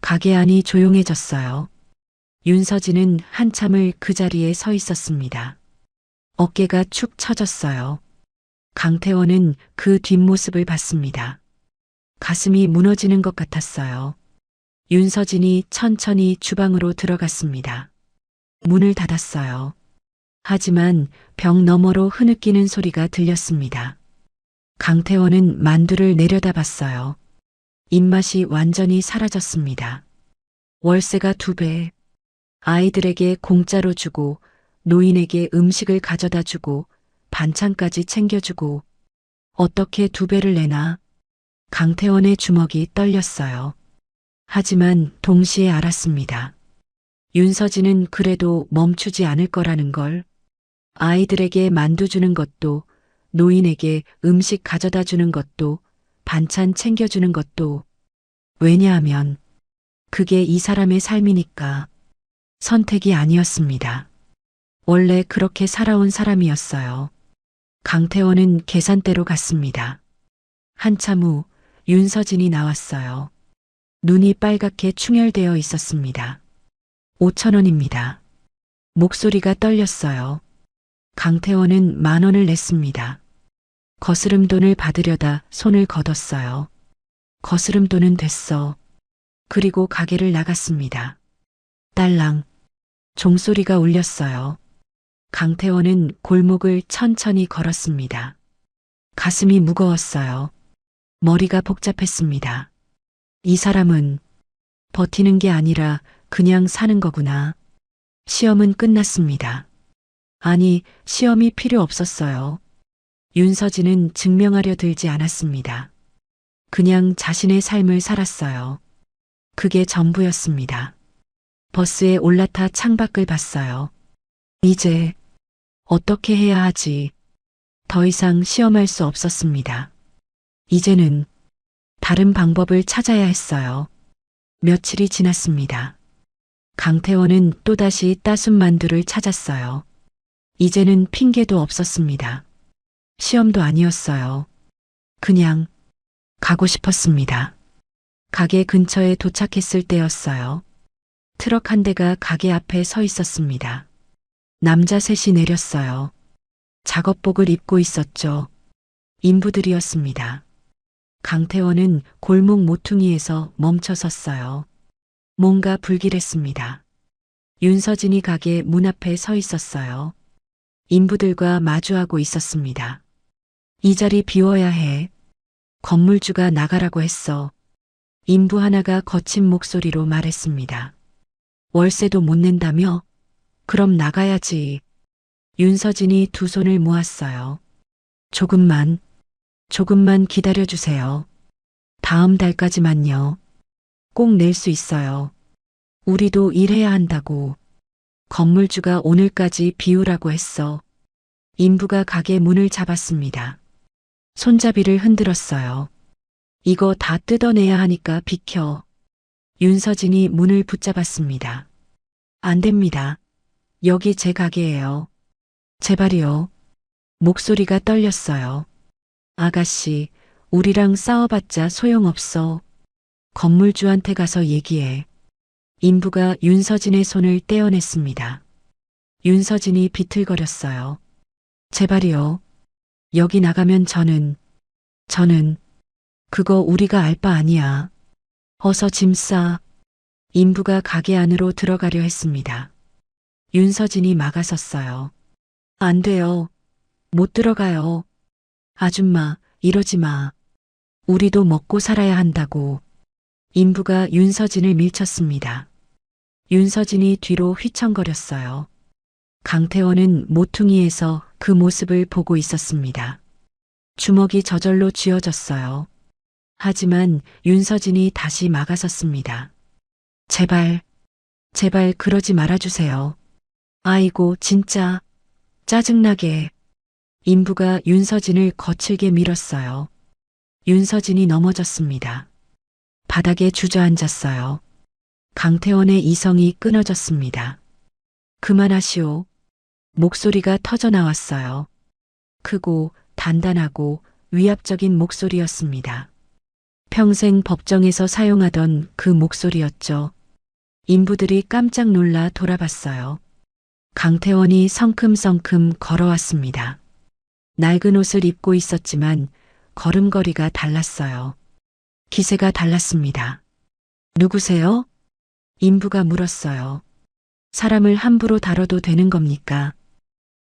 가게 안이 조용해졌어요. 윤서진은 한참을 그 자리에 서 있었습니다. 어깨가 축 처졌어요. 강태원은 그 뒷모습을 봤습니다. 가슴이 무너지는 것 같았어요. 윤서진이 천천히 주방으로 들어갔습니다. 문을 닫았어요. 하지만 벽 너머로 흐느끼는 소리가 들렸습니다. 강태원은 만두를 내려다봤어요. 입맛이 완전히 사라졌습니다. 월세가 2배, 아이들에게 공짜로 주고 노인에게 음식을 가져다 주고 반찬까지 챙겨주고 어떻게 2배를 내나? 강태원의 주먹이 떨렸어요. 하지만 동시에 알았습니다. 윤서진은 그래도 멈추지 않을 거라는 걸. 아이들에게 만두 주는 것도, 노인에게 음식 가져다 주는 것도, 반찬 챙겨주는 것도. 왜냐하면 그게 이 사람의 삶이니까. 선택이 아니었습니다. 원래 그렇게 살아온 사람이었어요. 강태원은 계산대로 갔습니다. 한참 후 윤서진이 나왔어요. 눈이 빨갛게 충혈되어 있었습니다. 5,000원입니다. 목소리가 떨렸어요. 강태원은 10,000원을 냈습니다. 거스름돈을 받으려다 손을 걷었어요. 거스름돈은 됐어. 그리고 가게를 나갔습니다. 딸랑. 종소리가 울렸어요. 강태원은 골목을 천천히 걸었습니다. 가슴이 무거웠어요. 머리가 복잡했습니다. 이 사람은 버티는 게 아니라 그냥 사는 거구나. 시험은 끝났습니다. 아니, 시험이 필요 없었어요. 윤서진은 증명하려 들지 않았습니다. 그냥 자신의 삶을 살았어요. 그게 전부였습니다. 버스에 올라타 창밖을 봤어요. 이제 어떻게 해야 하지? 더 이상 시험할 수 없었습니다. 이제는 다른 방법을 찾아야 했어요. 며칠이 지났습니다. 강태원은 또다시 따순 만두를 찾았어요. 이제는 핑계도 없었습니다. 시험도 아니었어요. 그냥 가고 싶었습니다. 가게 근처에 도착했을 때였어요. 트럭 한 대가 가게 앞에 서 있었습니다. 남자 셋이 내렸어요. 작업복을 입고 있었죠. 인부들이었습니다. 강태원은 골목 모퉁이에서 멈춰 섰어요. 뭔가 불길했습니다. 윤서진이 가게 문 앞에 서 있었어요. 인부들과 마주하고 있었습니다. 이 자리 비워야 해. 건물주가 나가라고 했어. 인부 하나가 거친 목소리로 말했습니다. 월세도 못 낸다며? 그럼 나가야지. 윤서진이 두 손을 모았어요. 조금만 기다려주세요. 다음 달까지만요. 꼭 낼 수 있어요. 우리도 일해야 한다고. 건물주가 오늘까지 비우라고 했어. 인부가 가게 문을 잡았습니다. 손잡이를 흔들었어요. 이거 다 뜯어내야 하니까 비켜. 윤서진이 문을 붙잡았습니다. 안 됩니다. 여기 제 가게예요. 제발이요. 목소리가 떨렸어요. 아가씨, 우리랑 싸워봤자 소용없어. 건물주한테 가서 얘기해. 인부가 윤서진의 손을 떼어냈습니다. 윤서진이 비틀거렸어요. 제발이요. 여기 나가면 저는 그거 우리가 알 바 아니야. 어서 짐 싸. 인부가 가게 안으로 들어가려 했습니다. 윤서진이 막아섰어요. 안 돼요. 못 들어가요. 아줌마, 이러지 마. 우리도 먹고 살아야 한다고. 인부가 윤서진을 밀쳤습니다. 윤서진이 뒤로 휘청거렸어요. 강태원은 모퉁이에서 그 모습을 보고 있었습니다. 주먹이 저절로 쥐어졌어요. 하지만 윤서진이 다시 막아섰습니다. 제발 그러지 말아주세요. 아이고, 진짜 짜증나게. 인부가 윤서진을 거칠게 밀었어요. 윤서진이 넘어졌습니다. 바닥에 주저앉았어요. 강태원의 이성이 끊어졌습니다. 그만하시오. 목소리가 터져나왔어요. 크고 단단하고 위압적인 목소리였습니다. 평생 법정에서 사용하던 그 목소리였죠. 인부들이 깜짝 놀라 돌아봤어요. 강태원이 성큼성큼 걸어왔습니다. 낡은 옷을 입고 있었지만 걸음걸이가 달랐어요. 기세가 달랐습니다. 누구세요? 인부가 물었어요. 사람을 함부로 다뤄도 되는 겁니까?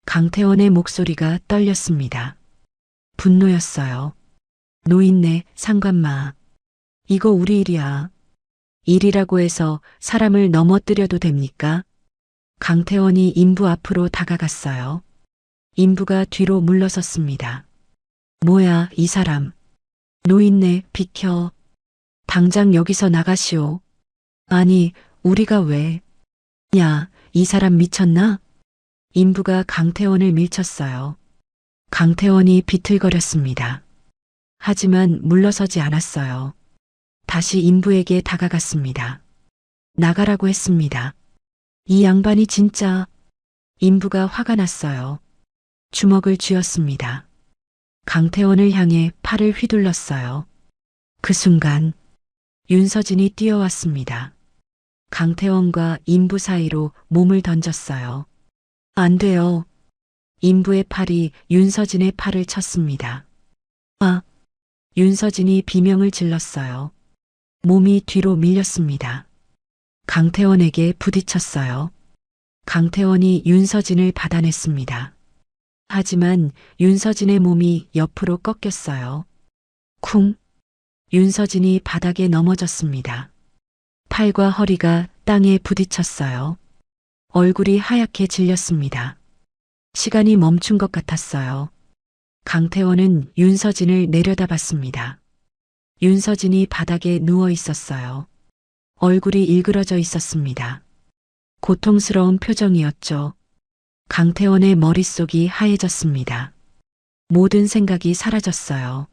강태원의 목소리가 떨렸습니다. 분노였어요. 노인네, 상관마. 이거 우리 일이야. 일이라고 해서 사람을 넘어뜨려도 됩니까? 강태원이 인부 앞으로 다가갔어요. 인부가 뒤로 물러섰습니다. 뭐야, 이 사람. 노인네, 비켜. 당장 여기서 나가시오. 아니, 우리가 왜? 야, 이 사람 미쳤나? 인부가 강태원을 밀쳤어요. 강태원이 비틀거렸습니다. 하지만 물러서지 않았어요. 다시 인부에게 다가갔습니다. 나가라고 했습니다. 이 양반이 진짜. 인부가 화가 났어요. 주먹을 쥐었습니다. 강태원을 향해 팔을 휘둘렀어요. 그 순간 윤서진이 뛰어왔습니다. 강태원과 인부 사이로 몸을 던졌어요. 안 돼요. 인부의 팔이 윤서진의 팔을 쳤습니다. 아! 윤서진이 비명을 질렀어요. 몸이 뒤로 밀렸습니다. 강태원에게 부딪혔어요. 강태원이 윤서진을 받아냈습니다. 하지만 윤서진의 몸이 옆으로 꺾였어요. 쿵! 윤서진이 바닥에 넘어졌습니다. 팔과 허리가 땅에 부딪혔어요. 얼굴이 하얗게 질렸습니다. 시간이 멈춘 것 같았어요. 강태원은 윤서진을 내려다봤습니다. 윤서진이 바닥에 누워 있었어요. 얼굴이 일그러져 있었습니다. 고통스러운 표정이었죠. 강태원의 머릿속이 하얘졌습니다. 모든 생각이 사라졌어요.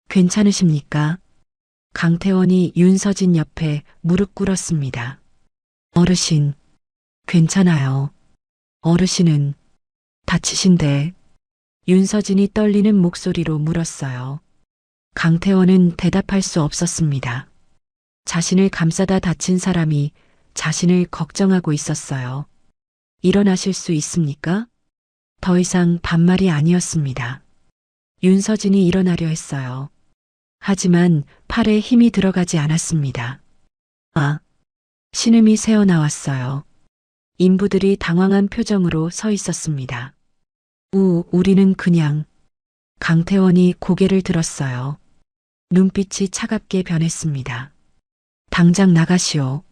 괜찮으십니까? 강태원이 윤서진 옆에 무릎 꿇었습니다. 어르신, 괜찮아요. 어르신은 다치신데. 윤서진이 떨리는 목소리로 물었어요. 강태원은 대답할 수 없었습니다. 자신을 감싸다 다친 사람이 자신을 걱정하고 있었어요. 일어나실 수 있습니까? 더 이상 반말이 아니었습니다. 윤서진이 일어나려 했어요. 하지만 팔에 힘이 들어가지 않았습니다. 아! 신음이 새어나왔어요. 인부들이 당황한 표정으로 서 있었습니다. 우리는 그냥. 강태원이 고개를 들었어요. 눈빛이 차갑게 변했습니다. 당장 나가시오.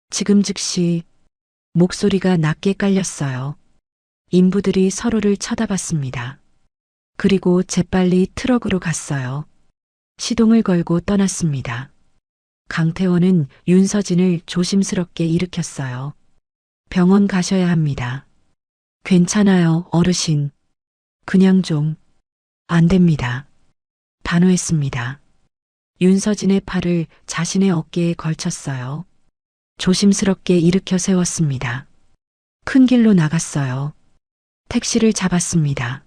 지금 즉시. 목소리가 낮게 깔렸어요. 인부들이 서로를 쳐다봤습니다. 그리고 재빨리 트럭으로 갔어요. 시동을 걸고 떠났습니다. 강태원은 윤서진을 조심스럽게 일으켰어요. 병원 가셔야 합니다. 괜찮아요, 어르신. 그냥 좀. 안 됩니다. 단호했습니다. 윤서진의 팔을 자신의 어깨에 걸쳤어요. 조심스럽게 일으켜 세웠습니다. 큰 길로 나갔어요. 택시를 잡았습니다.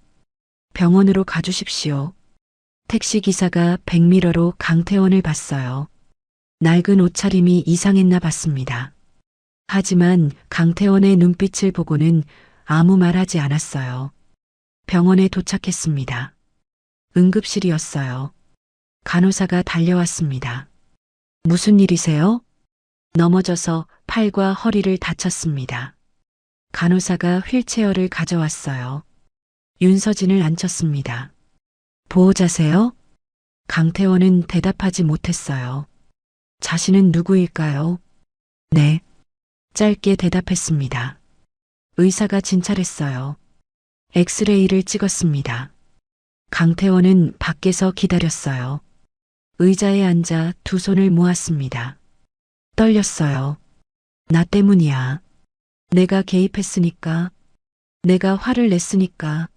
병원으로 가주십시오. 택시 기사가 백미러로 강태원을 봤어요. 낡은 옷차림이 이상했나 봤습니다. 하지만 강태원의 눈빛을 보고는 아무 말 하지 않았어요. 병원에 도착했습니다. 응급실이었어요. 간호사가 달려왔습니다. 무슨 일이세요? 넘어져서 팔과 허리를 다쳤습니다. 간호사가 휠체어를 가져왔어요. 윤서진을 앉혔습니다. 보호자세요? 강태원은 대답하지 못했어요. 자신은 누구일까요? 네. 짧게 대답했습니다. 의사가 진찰했어요. 엑스레이를 찍었습니다. 강태원은 밖에서 기다렸어요. 의자에 앉아 두 손을 모았습니다. 떨렸어요. 나 때문이야. 내가 개입했으니까. 내가 화를 냈으니까.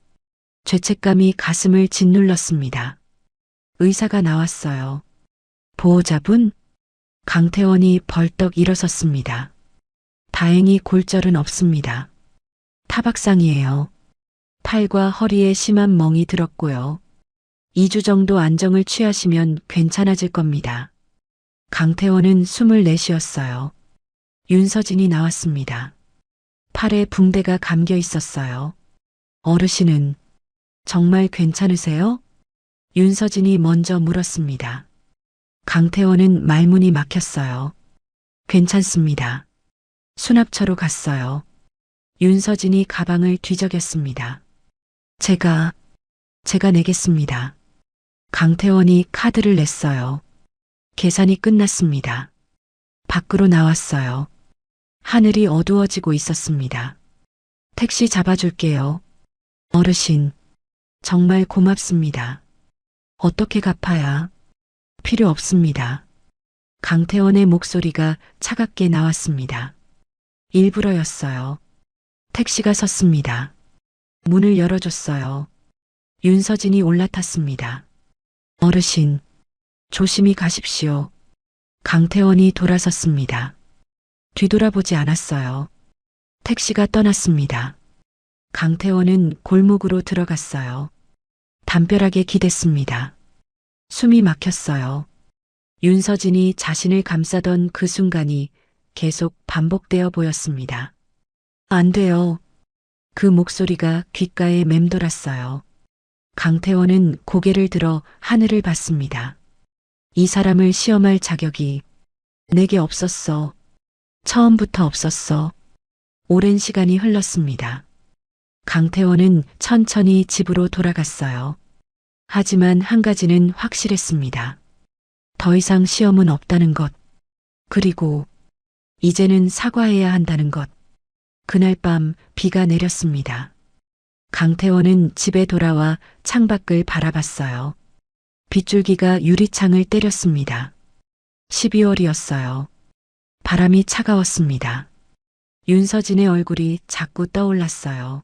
죄책감이 가슴을 짓눌렀습니다. 의사가 나왔어요. 보호자분? 강태원이 벌떡 일어섰습니다. 다행히 골절은 없습니다. 타박상이에요. 팔과 허리에 심한 멍이 들었고요. 2주 정도 안정을 취하시면 괜찮아질 겁니다. 강태원은 숨을 내쉬었어요. 윤서진이 나왔습니다. 팔에 붕대가 감겨 있었어요. 어르신은 정말 괜찮으세요? 윤서진이 먼저 물었습니다. 강태원은 말문이 막혔어요. 괜찮습니다. 수납처로 갔어요. 윤서진이 가방을 뒤적였습니다. 제가 내겠습니다. 강태원이 카드를 냈어요. 계산이 끝났습니다. 밖으로 나왔어요. 하늘이 어두워지고 있었습니다. 택시 잡아줄게요. 어르신, 정말 고맙습니다. 어떻게 갚아야? 필요 없습니다. 강태원의 목소리가 차갑게 나왔습니다. 일부러였어요. 택시가 섰습니다. 문을 열어줬어요. 윤서진이 올라탔습니다. 어르신, 조심히 가십시오. 강태원이 돌아섰습니다. 뒤돌아보지 않았어요. 택시가 떠났습니다. 강태원은 골목으로 들어갔어요. 담벼락에 기댔습니다. 숨이 막혔어요. 윤서진이 자신을 감싸던 그 순간이 계속 반복되어 보였습니다. 안 돼요. 그 목소리가 귓가에 맴돌았어요. 강태원은 고개를 들어 하늘을 봤습니다. 이 사람을 시험할 자격이 내게 없었어. 처음부터 없었어. 오랜 시간이 흘렀습니다. 강태원은 천천히 집으로 돌아갔어요. 하지만 한 가지는 확실했습니다. 더 이상 시험은 없다는 것. 그리고 이제는 사과해야 한다는 것. 그날 밤 비가 내렸습니다. 강태원은 집에 돌아와 창밖을 바라봤어요. 빗줄기가 유리창을 때렸습니다. 12월이었어요. 바람이 차가웠습니다. 윤서진의 얼굴이 자꾸 떠올랐어요.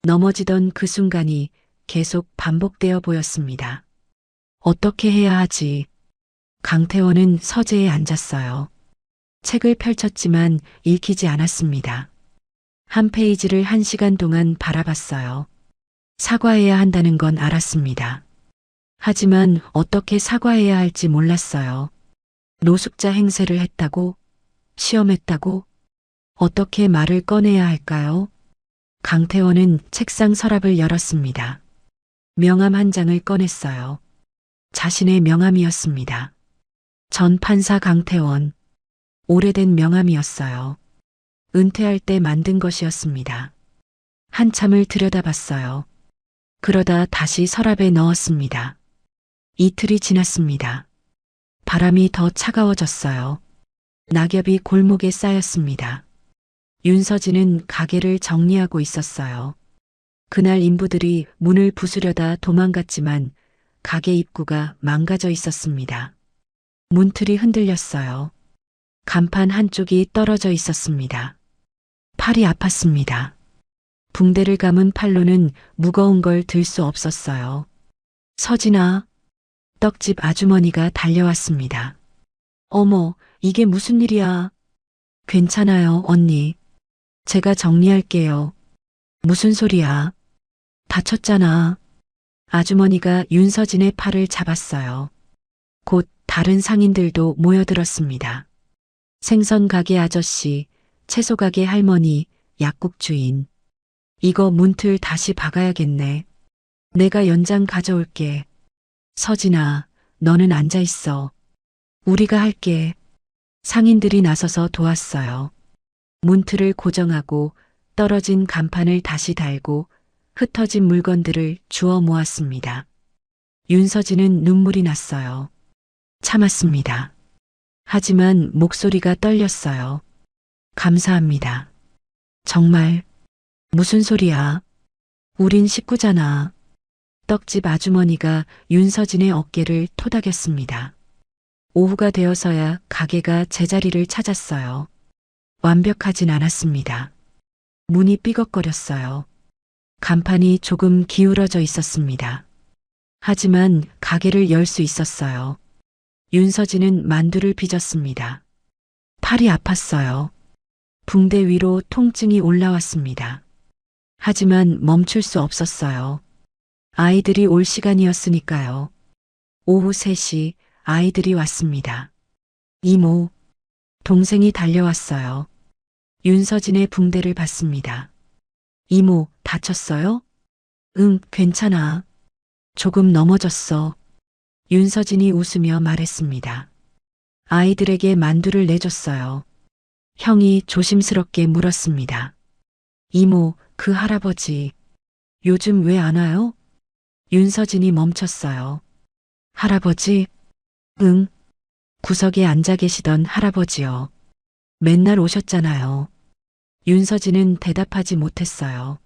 넘어지던 그 순간이 계속 반복되어 보였습니다. 어떻게 해야 하지? 강태원은 서재에 앉았어요. 책을 펼쳤지만 읽히지 않았습니다. 한 페이지를 1시간 동안 바라봤어요. 사과해야 한다는 건 알았습니다. 하지만 어떻게 사과해야 할지 몰랐어요. 노숙자 행세를 했다고? 시험했다고? 어떻게 말을 꺼내야 할까요? 강태원은 책상 서랍을 열었습니다. 명함 한 장을 꺼냈어요. 자신의 명함이었습니다. 전 판사 강태원. 오래된 명함이었어요. 은퇴할 때 만든 것이었습니다. 한참을 들여다봤어요. 그러다 다시 서랍에 넣었습니다. 이틀이 지났습니다. 바람이 더 차가워졌어요. 낙엽이 골목에 쌓였습니다. 윤서진은 가게를 정리하고 있었어요. 그날 인부들이 문을 부수려다 도망갔지만 가게 입구가 망가져 있었습니다. 문틀이 흔들렸어요. 간판 한쪽이 떨어져 있었습니다. 팔이 아팠습니다. 붕대를 감은 팔로는 무거운 걸 들 수 없었어요. 서진아, 떡집 아주머니가 달려왔습니다. 어머, 이게 무슨 일이야? 괜찮아요, 언니. 제가 정리할게요. 무슨 소리야? 다쳤잖아. 아주머니가 윤서진의 팔을 잡았어요. 곧 다른 상인들도 모여들었습니다. 생선 가게 아저씨, 채소 가게 할머니, 약국 주인. 이거 문틀 다시 박아야겠네. 내가 연장 가져올게. 서진아, 너는 앉아 있어. 우리가 할게. 상인들이 나서서 도왔어요. 문틀을 고정하고 떨어진 간판을 다시 달고 흩어진 물건들을 주워 모았습니다. 윤서진은 눈물이 났어요. 참았습니다. 하지만 목소리가 떨렸어요. 감사합니다. 정말 무슨 소리야? 우린 식구잖아. 떡집 아주머니가 윤서진의 어깨를 토닥였습니다. 오후가 되어서야 가게가 제자리를 찾았어요. 완벽하진 않았습니다. 문이 삐걱거렸어요. 간판이 조금 기울어져 있었습니다. 하지만 가게를 열 수 있었어요. 윤서진은 만두를 빚었습니다. 팔이 아팠어요. 붕대 위로 통증이 올라왔습니다. 하지만 멈출 수 없었어요. 아이들이 올 시간이었으니까요. 오후 3시 아이들이 왔습니다. 이모, 동생이 달려왔어요. 윤서진의 붕대를 받습니다. 이모, 다쳤어요? 응, 괜찮아. 조금 넘어졌어. 윤서진이 웃으며 말했습니다. 아이들에게 만두를 내줬어요. 형이 조심스럽게 물었습니다. 이모, 그 할아버지, 요즘 왜 안 와요? 윤서진이 멈췄어요. 할아버지? 응. 구석에 앉아 계시던 할아버지요. 맨날 오셨잖아요. 윤서진은 대답하지 못했어요.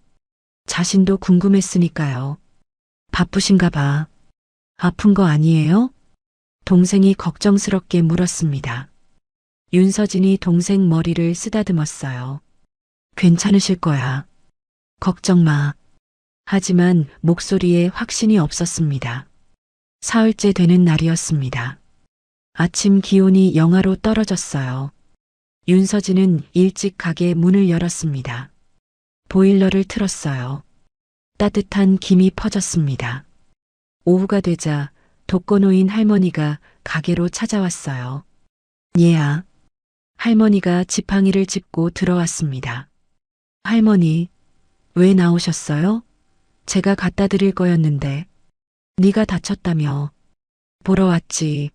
자신도 궁금했으니까요. 바쁘신가 봐. 아픈 거 아니에요? 동생이 걱정스럽게 물었습니다. 윤서진이 동생 머리를 쓰다듬었어요. 괜찮으실 거야. 걱정 마. 하지만 목소리에 확신이 없었습니다. 사흘째 되는 날이었습니다. 아침 기온이 영하로 떨어졌어요. 윤서진은 일찍 가게 문을 열었습니다. 보일러를 틀었어요. 따뜻한 김이 퍼졌습니다. 오후가 되자 독거노인 할머니가 가게로 찾아왔어요. 얘야. 할머니가 지팡이를 짚고 들어왔습니다. 할머니, 왜 나오셨어요? 제가 갖다 드릴 거였는데. 네가 다쳤다며. 보러 왔지.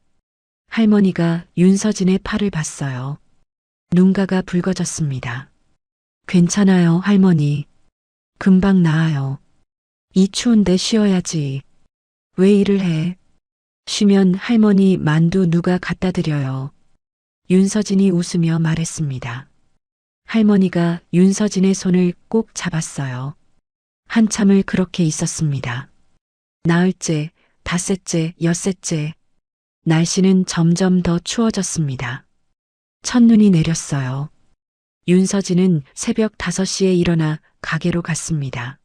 할머니가 윤서진의 팔을 봤어요. 눈가가 붉어졌습니다. 괜찮아요, 할머니. 금방 나아요. 이 추운데 쉬어야지. 왜 일을 해? 쉬면 할머니 만두 누가 갖다 드려요. 윤서진이 웃으며 말했습니다. 할머니가 윤서진의 손을 꼭 잡았어요. 한참을 그렇게 있었습니다. 나흘째, 닷새째, 엿새째. 날씨는 점점 더 추워졌습니다. 첫눈이 내렸어요. 윤서진은 새벽 5시에 일어나 가게로 갔습니다.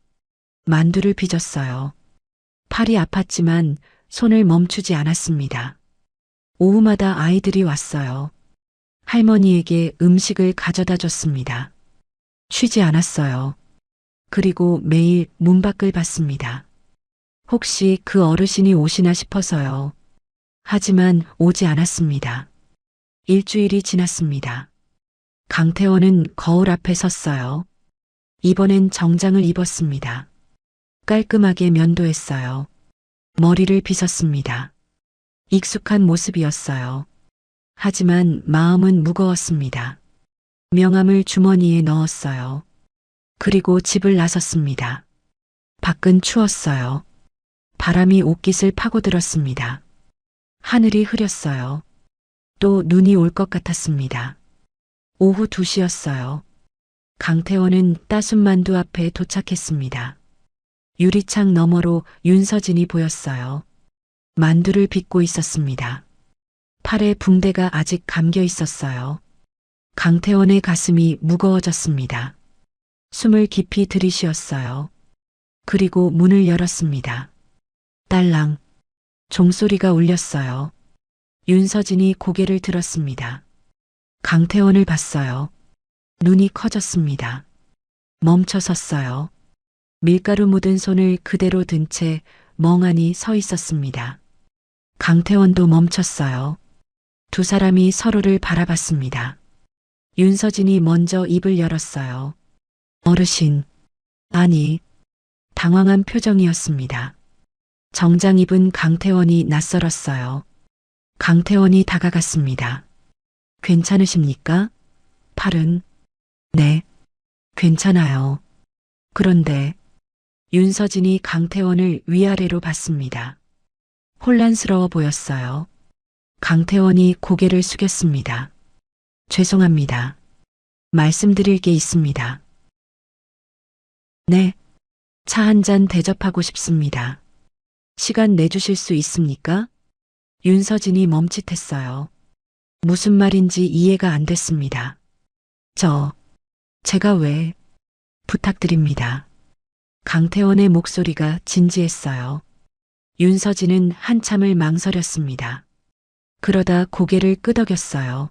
만두를 빚었어요. 팔이 아팠지만 손을 멈추지 않았습니다. 오후마다 아이들이 왔어요. 할머니에게 음식을 가져다 줬습니다. 쉬지 않았어요. 그리고 매일 문 밖을 봤습니다. 혹시 그 어르신이 오시나 싶어서요. 하지만 오지 않았습니다. 일주일이 지났습니다. 강태원은 거울 앞에 섰어요. 이번엔 정장을 입었습니다. 깔끔하게 면도했어요. 머리를 빗었습니다. 익숙한 모습이었어요. 하지만 마음은 무거웠습니다. 명함을 주머니에 넣었어요. 그리고 집을 나섰습니다. 밖은 추웠어요. 바람이 옷깃을 파고들었습니다. 하늘이 흐렸어요. 또 눈이 올 것 같았습니다. 오후 2시였어요. 강태원은 따순 만두 앞에 도착했습니다. 유리창 너머로 윤서진이 보였어요. 만두를 빚고 있었습니다. 팔에 붕대가 아직 감겨 있었어요. 강태원의 가슴이 무거워졌습니다. 숨을 깊이 들이쉬었어요. 그리고 문을 열었습니다. 딸랑. 종소리가 울렸어요. 윤서진이 고개를 들었습니다. 강태원을 봤어요. 눈이 커졌습니다. 멈춰 섰어요. 밀가루 묻은 손을 그대로 든 채 멍하니 서 있었습니다. 강태원도 멈췄어요. 두 사람이 서로를 바라봤습니다. 윤서진이 먼저 입을 열었어요. 어르신. 아니. 당황한 표정이었습니다. 정장 입은 강태원이 낯설었어요. 강태원이 다가갔습니다. 괜찮으십니까? 팔은? 네. 괜찮아요. 그런데 윤서진이 강태원을 위아래로 봤습니다. 혼란스러워 보였어요. 강태원이 고개를 숙였습니다. 죄송합니다. 말씀드릴 게 있습니다. 네. 차 한 잔 대접하고 싶습니다. 시간 내주실 수 있습니까? 윤서진이 멈칫했어요. 무슨 말인지 이해가 안 됐습니다. 제가 왜? 부탁드립니다. 강태원의 목소리가 진지했어요. 윤서진은 한참을 망설였습니다. 그러다 고개를 끄덕였어요.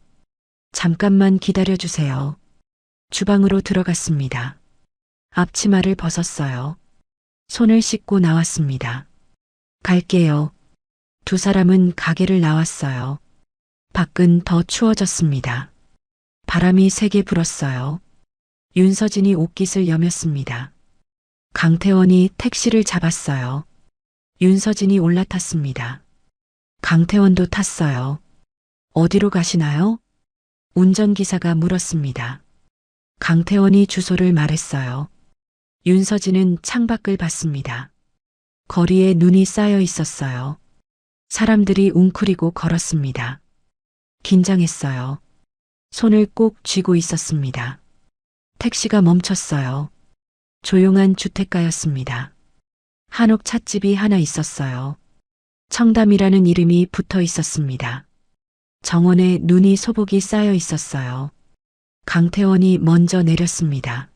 잠깐만 기다려주세요. 주방으로 들어갔습니다. 앞치마를 벗었어요. 손을 씻고 나왔습니다. 갈게요. 두 사람은 가게를 나왔어요. 밖은 더 추워졌습니다. 바람이 세게 불었어요. 윤서진이 옷깃을 여몄습니다. 강태원이 택시를 잡았어요. 윤서진이 올라탔습니다. 강태원도 탔어요. 어디로 가시나요? 운전기사가 물었습니다. 강태원이 주소를 말했어요. 윤서진은 창밖을 봤습니다. 거리에 눈이 쌓여 있었어요. 사람들이 웅크리고 걸었습니다. 긴장했어요. 손을 꼭 쥐고 있었습니다. 택시가 멈췄어요. 조용한 주택가였습니다. 한옥 찻집이 하나 있었어요. 청담이라는 이름이 붙어 있었습니다. 정원에 눈이 소복이 쌓여 있었어요. 강태원이 먼저 내렸습니다.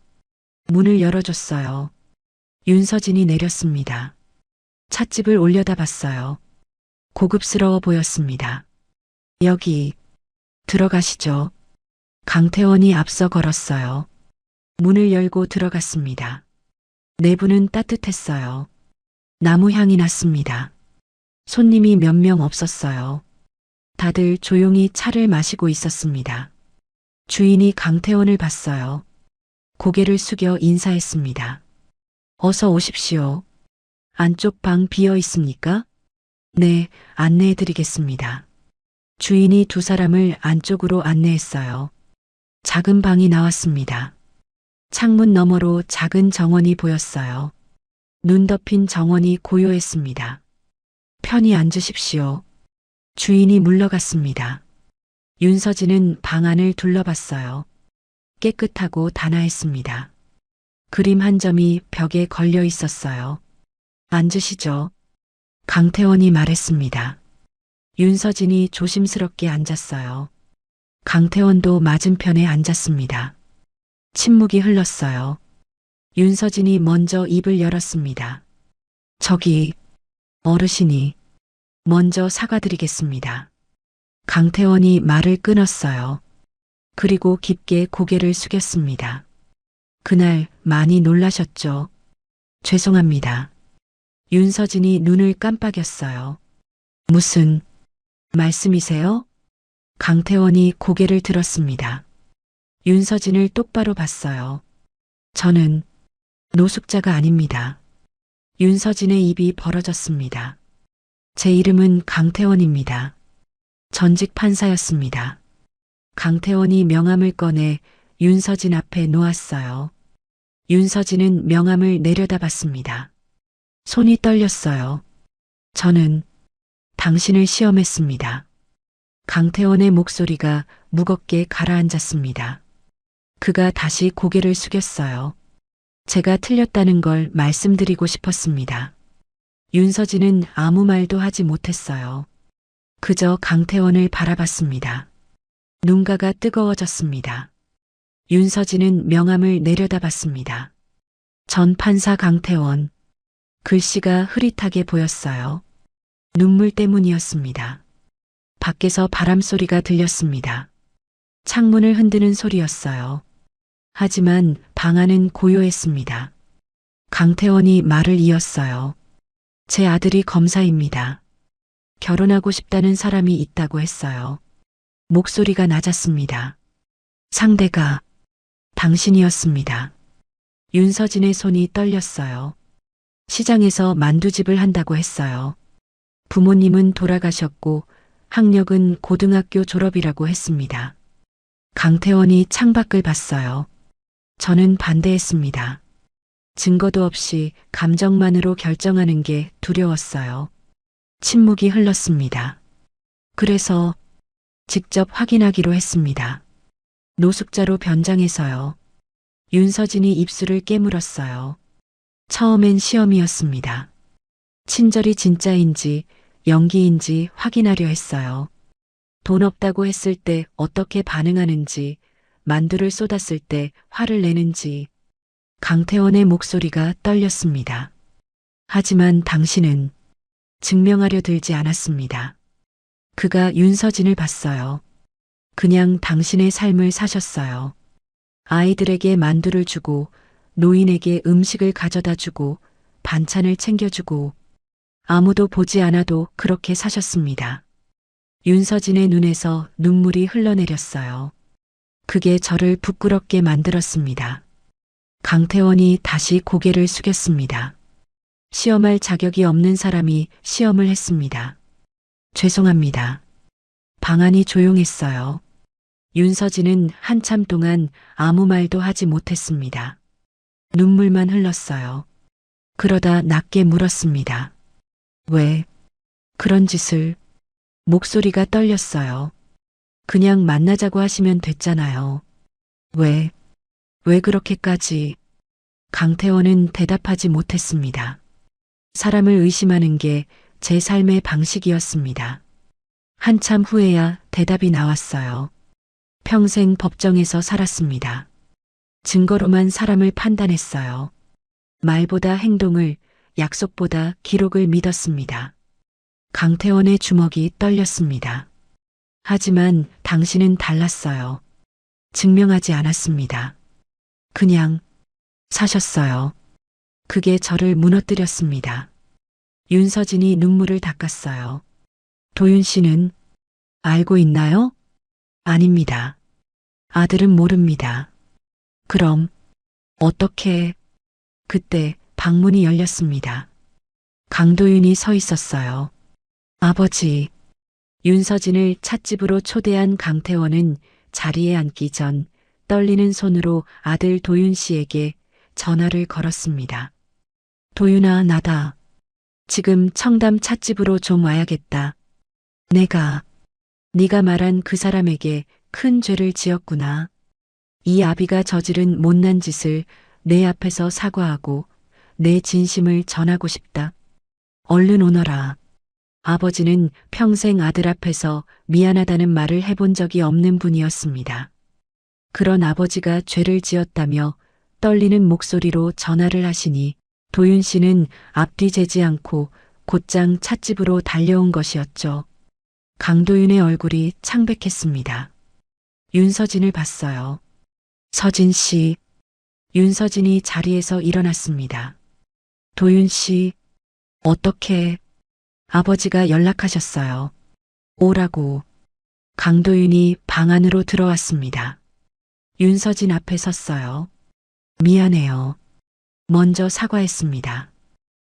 문을 열어줬어요. 윤서진이 내렸습니다. 찻집을 올려다봤어요. 고급스러워 보였습니다. 여기 들어가시죠. 강태원이 앞서 걸었어요. 문을 열고 들어갔습니다. 내부는 따뜻했어요. 나무 향이 났습니다. 손님이 몇 명 없었어요. 다들 조용히 차를 마시고 있었습니다. 주인이 강태원을 봤어요. 고개를 숙여 인사했습니다. 어서 오십시오. 안쪽 방 비어 있습니까? 네, 안내해 드리겠습니다. 주인이 두 사람을 안쪽으로 안내했어요. 작은 방이 나왔습니다. 창문 너머로 작은 정원이 보였어요. 눈 덮인 정원이 고요했습니다. 편히 앉으십시오. 주인이 물러갔습니다. 윤서진은 방 안을 둘러봤어요. 깨끗하고 단아했습니다. 그림 한 점이 벽에 걸려 있었어요. 앉으시죠. 강태원이 말했습니다. 윤서진이 조심스럽게 앉았어요. 강태원도 맞은편에 앉았습니다. 침묵이 흘렀어요. 윤서진이 먼저 입을 열었습니다. 저기, 어르신이 먼저 사과드리겠습니다. 강태원이 말을 끊었어요. 그리고 깊게 고개를 숙였습니다. 그날 많이 놀라셨죠? 죄송합니다. 윤서진이 눈을 깜빡였어요. 무슨 말씀이세요? 강태원이 고개를 들었습니다. 윤서진을 똑바로 봤어요. 저는 노숙자가 아닙니다. 윤서진의 입이 벌어졌습니다. 제 이름은 강태원입니다. 전직 판사였습니다. 강태원이 명함을 꺼내 윤서진 앞에 놓았어요. 윤서진은 명함을 내려다봤습니다. 손이 떨렸어요. 저는 당신을 시험했습니다. 강태원의 목소리가 무겁게 가라앉았습니다. 그가 다시 고개를 숙였어요. 제가 틀렸다는 걸 말씀드리고 싶었습니다. 윤서진은 아무 말도 하지 못했어요. 그저 강태원을 바라봤습니다. 눈가가 뜨거워졌습니다. 윤서진은 명함을 내려다봤습니다. 전 판사 강태원. 글씨가 흐릿하게 보였어요. 눈물 때문이었습니다. 밖에서 바람소리가 들렸습니다. 창문을 흔드는 소리였어요. 하지만 방 안은 고요했습니다. 강태원이 말을 이었어요. 제 아들이 검사입니다. 결혼하고 싶다는 사람이 있다고 했어요. 목소리가 낮았습니다. 상대가 당신이었습니다. 윤서진의 손이 떨렸어요. 시장에서 만두집을 한다고 했어요. 부모님은 돌아가셨고 학력은 고등학교 졸업이라고 했습니다. 강태원이 창밖을 봤어요. 저는 반대했습니다. 증거도 없이 감정만으로 결정하는 게 두려웠어요. 침묵이 흘렀습니다. 그래서 직접 확인하기로 했습니다. 노숙자로 변장해서요. 윤서진이 입술을 깨물었어요. 처음엔 시험이었습니다. 친절이 진짜인지 연기인지 확인하려 했어요. 돈 없다고 했을 때 어떻게 반응하는지, 만두를 쏟았을 때 화를 내는지. 강태원의 목소리가 떨렸습니다. 하지만 당신은 증명하려 들지 않았습니다. 그가 윤서진을 봤어요. 그냥 당신의 삶을 사셨어요. 아이들에게 만두를 주고 노인에게 음식을 가져다 주고 반찬을 챙겨주고 아무도 보지 않아도 그렇게 사셨습니다. 윤서진의 눈에서 눈물이 흘러내렸어요. 그게 저를 부끄럽게 만들었습니다. 강태원이 다시 고개를 숙였습니다. 시험할 자격이 없는 사람이 시험을 했습니다. 죄송합니다. 방안이 조용했어요. 윤서진은 한참 동안 아무 말도 하지 못했습니다. 눈물만 흘렀어요. 그러다 낮게 물었습니다. 왜 그런 짓을? 목소리가 떨렸어요. 그냥 만나자고 하시면 됐잖아요. 왜 그렇게까지? 강태원은 대답하지 못했습니다. 사람을 의심하는 게 제 삶의 방식이었습니다. 한참 후에야 대답이 나왔어요. 평생 법정에서 살았습니다. 증거로만 사람을 판단했어요. 말보다 행동을, 약속보다 기록을 믿었습니다. 강태원의 주먹이 떨렸습니다. 하지만 당신은 달랐어요. 증명하지 않았습니다. 그냥 사셨어요. 그게 저를 무너뜨렸습니다. 윤서진이 눈물을 닦았어요. 도윤 씨는 알고 있나요? 아닙니다. 아들은 모릅니다. 그럼 어떻게? 그때 방문이 열렸습니다. 강도윤이 서 있었어요. 아버지. 윤서진을 찻집으로 초대한 강태원은 자리에 앉기 전 떨리는 손으로 아들 도윤 씨에게 전화를 걸었습니다. 도윤아, 나다. 지금 청담 찻집으로 좀 와야겠다. 네가 말한 그 사람에게 큰 죄를 지었구나. 이 아비가 저지른 못난 짓을 내 앞에서 사과하고 내 진심을 전하고 싶다. 얼른 오너라. 아버지는 평생 아들 앞에서 미안하다는 말을 해본 적이 없는 분이었습니다. 그런 아버지가 죄를 지었다며 떨리는 목소리로 전화를 하시니 도윤 씨는 앞뒤 재지 않고 곧장 찻집으로 달려온 것이었죠. 강도윤의 얼굴이 창백했습니다. 윤서진을 봤어요. 서진 씨. 윤서진이 자리에서 일어났습니다. 도윤 씨, 어떻게? 아버지가 연락하셨어요. 오라고. 강도윤이 방 안으로 들어왔습니다. 윤서진 앞에 섰어요. 미안해요. 먼저 사과했습니다.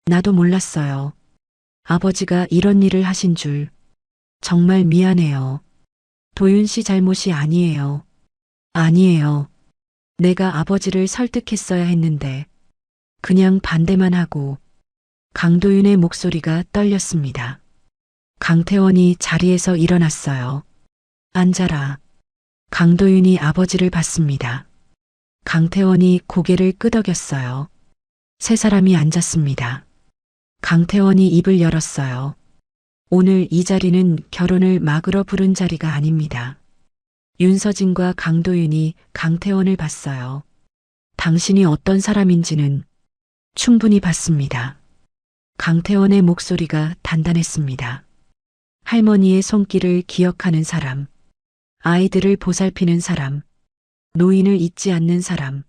나도 몰랐어요. 아버지가 이런 일을 하신 줄. 정말 미안해요. 도윤 씨 잘못이 아니에요. 아니에요. 내가 아버지를 설득했어야 했는데 그냥 반대만 하고. 강도윤의 목소리가 떨렸습니다. 강태원이 자리에서 일어났어요. 앉아라. 강도윤이 아버지를 봤습니다. 강태원이 고개를 끄덕였어요. 세 사람이 앉았습니다. 강태원이 입을 열었어요. 오늘 이 자리는 결혼을 막으러 부른 자리가 아닙니다. 윤서진과 강도윤이 강태원을 봤어요. 당신이 어떤 사람인지는 충분히 봤습니다. 강태원의 목소리가 단단했습니다. 할머니의 손길을 기억하는 사람, 아이들을 보살피는 사람, 노인을 잊지 않는 사람,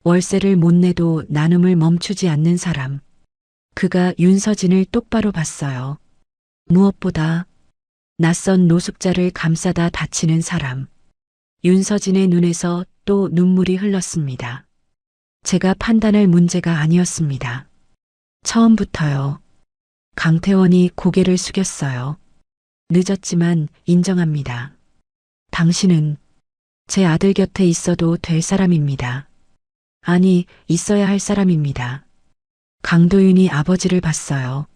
월세를 못 내도 나눔을 멈추지 않는 사람. 그가 윤서진을 똑바로 봤어요. 무엇보다 낯선 노숙자를 감싸다 다치는 사람. 윤서진의 눈에서 또 눈물이 흘렀습니다. 제가 판단할 문제가 아니었습니다. 처음부터요. 강태원이 고개를 숙였어요. 늦었지만 인정합니다. 당신은 제 아들 곁에 있어도 될 사람입니다. 아니, 있어야 할 사람입니다. 강도윤이 아버지를 봤어요.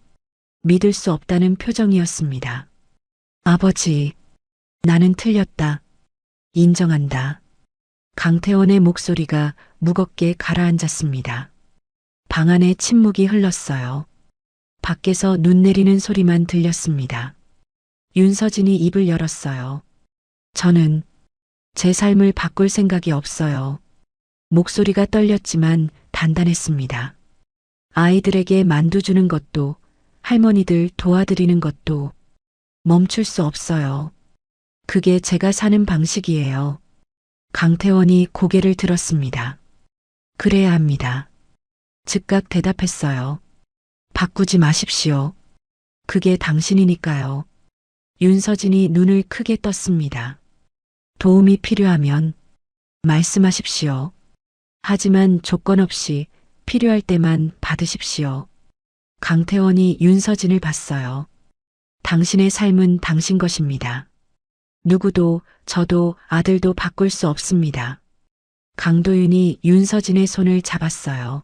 믿을 수 없다는 표정이었습니다. 아버지, 나는 틀렸다. 인정한다. 강태원의 목소리가 무겁게 가라앉았습니다. 방 안에 침묵이 흘렀어요. 밖에서 눈 내리는 소리만 들렸습니다. 윤서진이 입을 열었어요. 저는 제 삶을 바꿀 생각이 없어요. 목소리가 떨렸지만 단단했습니다. 아이들에게 만두 주는 것도, 할머니들 도와드리는 것도 멈출 수 없어요. 그게 제가 사는 방식이에요. 강태원이 고개를 들었습니다. 그래야 합니다. 즉각 대답했어요. 바꾸지 마십시오. 그게 당신이니까요. 윤서진이 눈을 크게 떴습니다. 도움이 필요하면 말씀하십시오. 하지만 조건 없이 필요할 때만 받으십시오. 강태원이 윤서진을 봤어요. 당신의 삶은 당신 것입니다. 누구도 저도 아들도 바꿀 수 없습니다. 강도윤이 윤서진의 손을 잡았어요.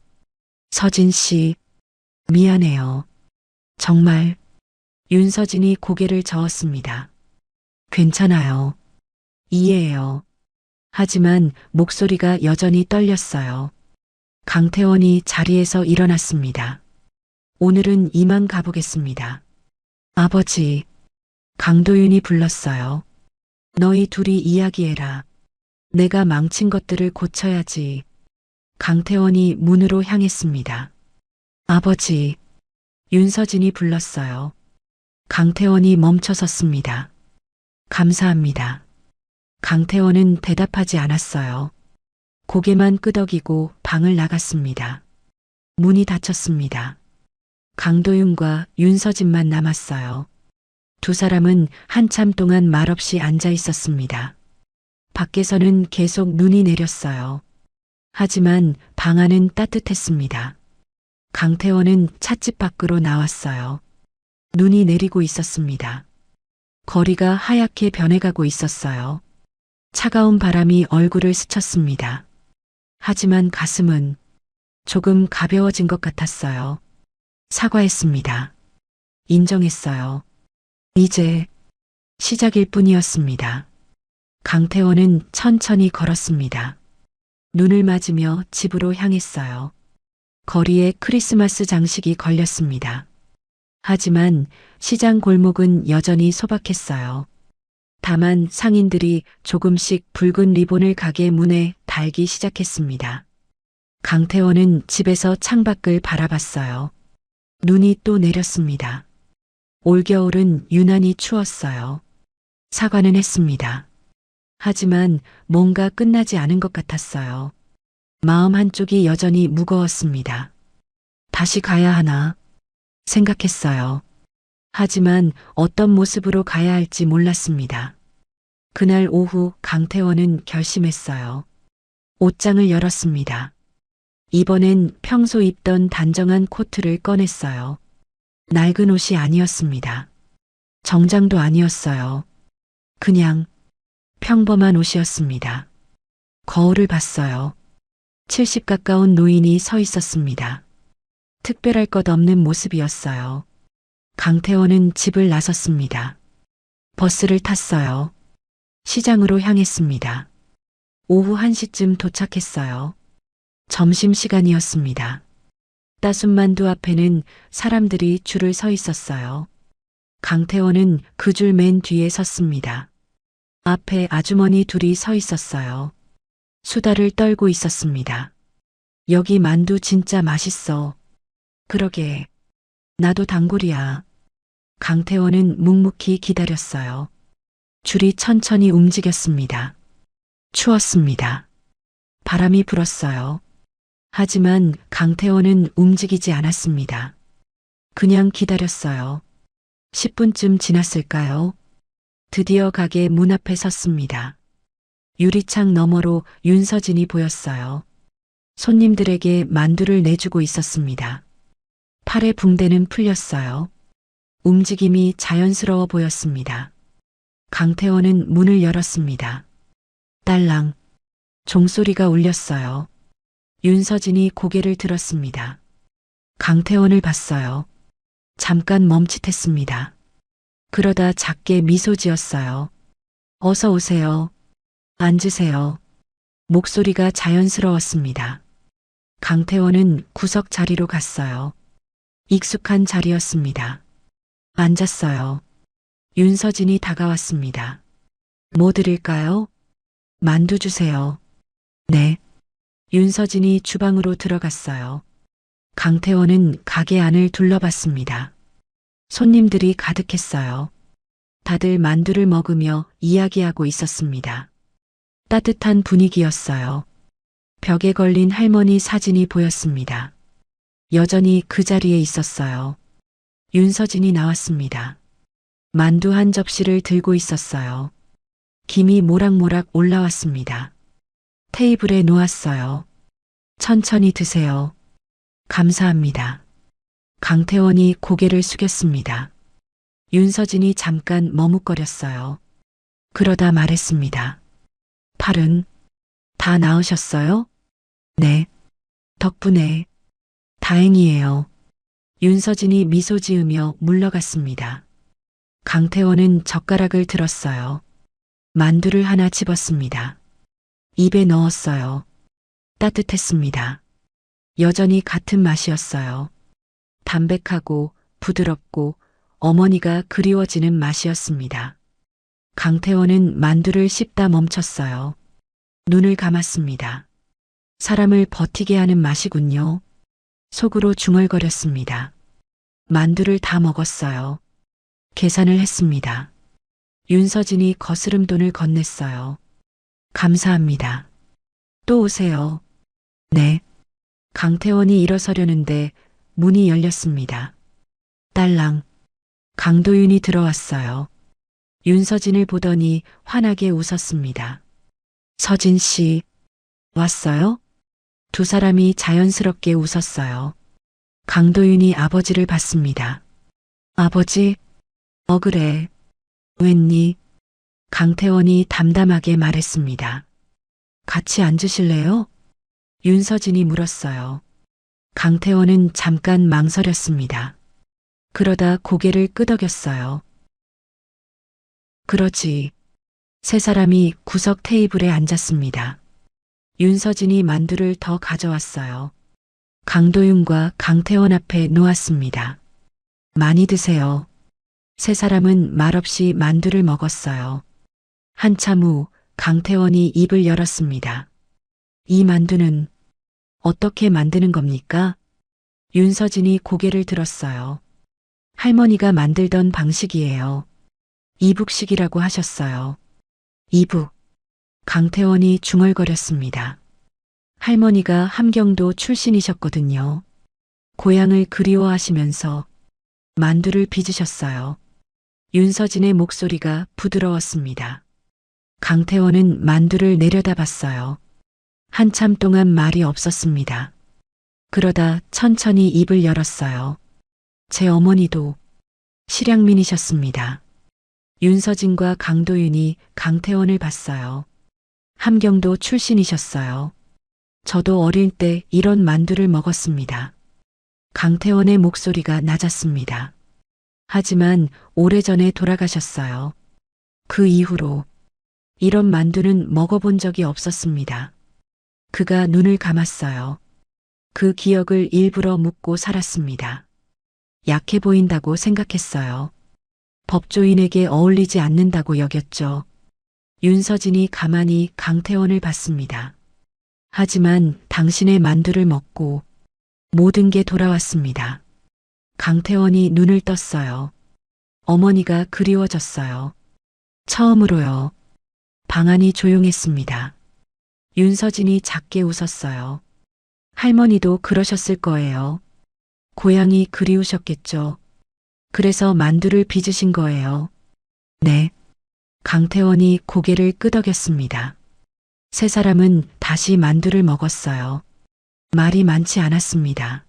서진 씨, 미안해요. 정말. 윤서진이 고개를 저었습니다. 괜찮아요. 이해해요. 하지만 목소리가 여전히 떨렸어요. 강태원이 자리에서 일어났습니다. 오늘은 이만 가보겠습니다. 아버지, 강도윤이 불렀어요. 너희 둘이 이야기해라. 내가 망친 것들을 고쳐야지. 강태원이 문으로 향했습니다. 아버지, 윤서진이 불렀어요. 강태원이 멈춰섰습니다. 감사합니다. 강태원은 대답하지 않았어요. 고개만 끄덕이고 방을 나갔습니다. 문이 닫혔습니다. 강도윤과 윤서진만 남았어요. 두 사람은 한참 동안 말없이 앉아 있었습니다. 밖에서는 계속 눈이 내렸어요. 하지만 방 안은 따뜻했습니다. 강태원은 찻집 밖으로 나왔어요. 눈이 내리고 있었습니다. 거리가 하얗게 변해가고 있었어요. 차가운 바람이 얼굴을 스쳤습니다. 하지만 가슴은 조금 가벼워진 것 같았어요. 사과했습니다. 인정했어요. 이제 시작일 뿐이었습니다. 강태원은 천천히 걸었습니다. 눈을 맞으며 집으로 향했어요. 거리에 크리스마스 장식이 걸렸습니다. 하지만 시장 골목은 여전히 소박했어요. 다만 상인들이 조금씩 붉은 리본을 가게 문에 달기 시작했습니다. 강태원은 집에서 창밖을 바라봤어요. 눈이 또 내렸습니다. 올겨울은 유난히 추웠어요. 사과는 했습니다. 하지만 뭔가 끝나지 않은 것 같았어요. 마음 한쪽이 여전히 무거웠습니다. 다시 가야 하나 생각했어요. 하지만 어떤 모습으로 가야 할지 몰랐습니다. 그날 오후 강태원은 결심했어요. 옷장을 열었습니다. 이번엔 평소 입던 단정한 코트를 꺼냈어요. 낡은 옷이 아니었습니다. 정장도 아니었어요. 그냥 평범한 옷이었습니다. 거울을 봤어요. 70 가까운 노인이 서 있었습니다. 특별할 것 없는 모습이었어요. 강태원은 집을 나섰습니다. 버스를 탔어요. 시장으로 향했습니다. 오후 1시쯤 도착했어요. 점심시간이었습니다. 따순 만두 앞에는 사람들이 줄을 서 있었어요. 강태원은 그 줄 맨 뒤에 섰습니다. 앞에 아주머니 둘이 서 있었어요. 수다를 떨고 있었습니다. 여기 만두 진짜 맛있어. 그러게. 나도 단골이야. 강태원은 묵묵히 기다렸어요. 줄이 천천히 움직였습니다. 추웠습니다. 바람이 불었어요. 하지만 강태원은 움직이지 않았습니다. 그냥 기다렸어요. 10분쯤 지났을까요? 드디어 가게 문 앞에 섰습니다. 유리창 너머로 윤서진이 보였어요. 손님들에게 만두를 내주고 있었습니다. 팔의 붕대는 풀렸어요. 움직임이 자연스러워 보였습니다. 강태원은 문을 열었습니다. 딸랑. 종소리가 울렸어요. 윤서진이 고개를 들었습니다. 강태원을 봤어요. 잠깐 멈칫했습니다. 그러다 작게 미소 지었어요. 어서 오세요. 앉으세요. 목소리가 자연스러웠습니다. 강태원은 구석 자리로 갔어요. 익숙한 자리였습니다. 앉았어요. 윤서진이 다가왔습니다. 뭐 드릴까요? 만두 주세요. 네. 윤서진이 주방으로 들어갔어요. 강태원은 가게 안을 둘러봤습니다. 손님들이 가득했어요. 다들 만두를 먹으며 이야기하고 있었습니다. 따뜻한 분위기였어요. 벽에 걸린 할머니 사진이 보였습니다. 여전히 그 자리에 있었어요. 윤서진이 나왔습니다. 만두 한 접시를 들고 있었어요. 김이 모락모락 올라왔습니다. 테이블에 놓았어요. 천천히 드세요. 감사합니다. 강태원이 고개를 숙였습니다. 윤서진이 잠깐 머뭇거렸어요. 그러다 말했습니다. 팔은 다 나으셨어요? 네. 덕분에 다행이에요. 윤서진이 미소 지으며 물러갔습니다. 강태원은 젓가락을 들었어요. 만두를 하나 집었습니다. 입에 넣었어요. 따뜻했습니다. 여전히 같은 맛이었어요. 담백하고 부드럽고 어머니가 그리워지는 맛이었습니다. 강태원은 만두를 씹다 멈췄어요. 눈을 감았습니다. 사람을 버티게 하는 맛이군요. 속으로 중얼거렸습니다. 만두를 다 먹었어요. 계산을 했습니다. 윤서진이 거스름돈을 건넸어요. 감사합니다. 또 오세요. 네. 강태원이 일어서려는데 문이 열렸습니다. 딸랑. 강도윤이 들어왔어요. 윤서진을 보더니 환하게 웃었습니다. 서진 씨, 왔어요? 두 사람이 자연스럽게 웃었어요. 강도윤이 아버지를 봤습니다. 아버지, 그래. 웬니? 강태원이 담담하게 말했습니다. 같이 앉으실래요? 윤서진이 물었어요. 강태원은 잠깐 망설였습니다. 그러다 고개를 끄덕였어요. 그러지. 세 사람이 구석 테이블에 앉았습니다. 윤서진이 만두를 더 가져왔어요. 강도윤과 강태원 앞에 놓았습니다. 많이 드세요. 세 사람은 말없이 만두를 먹었어요. 한참 후 강태원이 입을 열었습니다. 이 만두는 어떻게 만드는 겁니까? 윤서진이 고개를 들었어요. 할머니가 만들던 방식이에요. 이북식이라고 하셨어요. 이북. 강태원이 중얼거렸습니다. 할머니가 함경도 출신이셨거든요. 고향을 그리워하시면서 만두를 빚으셨어요. 윤서진의 목소리가 부드러웠습니다. 강태원은 만두를 내려다봤어요. 한참 동안 말이 없었습니다. 그러다 천천히 입을 열었어요. 제 어머니도 실향민이셨습니다. 윤서진과 강도윤이 강태원을 봤어요. 함경도 출신이셨어요. 저도 어릴 때 이런 만두를 먹었습니다. 강태원의 목소리가 낮았습니다. 하지만 오래전에 돌아가셨어요. 그 이후로 이런 만두는 먹어본 적이 없었습니다. 그가 눈을 감았어요. 그 기억을 일부러 묻고 살았습니다. 약해 보인다고 생각했어요. 법조인에게 어울리지 않는다고 여겼죠. 윤서진이 가만히 강태원을 봤습니다. 하지만 당신의 만두를 먹고 모든 게 돌아왔습니다. 강태원이 눈을 떴어요. 어머니가 그리워졌어요. 처음으로요. 방안이 조용했습니다. 윤서진이 작게 웃었어요. 할머니도 그러셨을 거예요. 고향이 그리우셨겠죠. 그래서 만두를 빚으신 거예요. 네. 강태원이 고개를 끄덕였습니다. 세 사람은 다시 만두를 먹었어요. 말이 많지 않았습니다.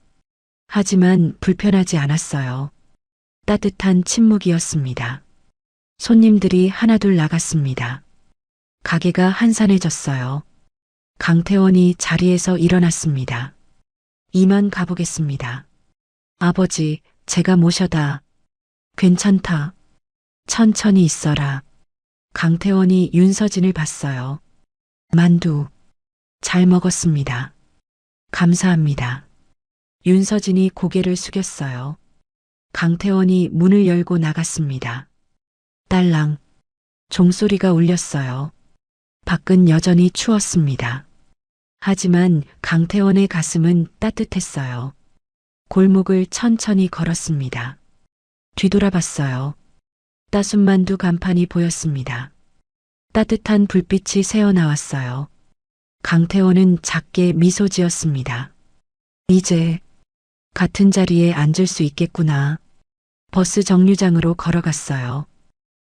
하지만 불편하지 않았어요. 따뜻한 침묵이었습니다. 손님들이 하나둘 나갔습니다. 가게가 한산해졌어요. 강태원이 자리에서 일어났습니다. 이만 가보겠습니다. 아버지, 제가 모셔다. 괜찮다. 천천히 있어라. 강태원이 윤서진을 봤어요. 만두. 잘 먹었습니다. 감사합니다. 윤서진이 고개를 숙였어요. 강태원이 문을 열고 나갔습니다. 딸랑. 종소리가 울렸어요. 밖은 여전히 추웠습니다. 하지만 강태원의 가슴은 따뜻했어요. 골목을 천천히 걸었습니다. 뒤돌아봤어요. 따순만두 간판이 보였습니다. 따뜻한 불빛이 새어나왔어요. 강태원은 작게 미소 지었습니다. 이제 같은 자리에 앉을 수 있겠구나. 버스 정류장으로 걸어갔어요.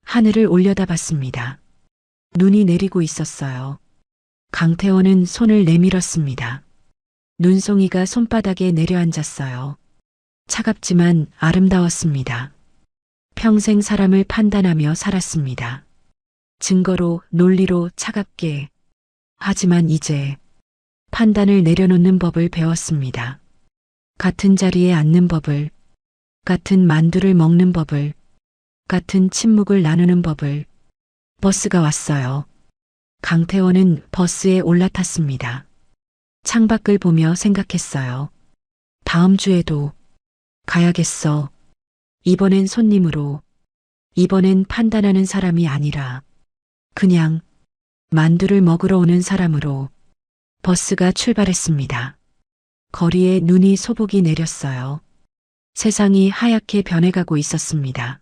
하늘을 올려다봤습니다. 눈이 내리고 있었어요. 강태원은 손을 내밀었습니다. 눈송이가 손바닥에 내려앉았어요. 차갑지만 아름다웠습니다. 평생 사람을 판단하며 살았습니다. 증거로, 논리로 차갑게. 하지만 이제 판단을 내려놓는 법을 배웠습니다. 같은 자리에 앉는 법을, 같은 만두를 먹는 법을, 같은 침묵을 나누는 법을. 버스가 왔어요. 강태원은 버스에 올라탔습니다. 창밖을 보며 생각했어요. 다음 주에도 가야겠어. 이번엔 손님으로, 이번엔 판단하는 사람이 아니라 그냥 만두를 먹으러 오는 사람으로. 버스가 출발했습니다. 거리에 눈이 소복이 내렸어요. 세상이 하얗게 변해가고 있었습니다.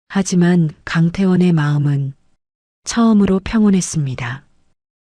하지만 강태원의 마음은 처음으로 평온했습니다.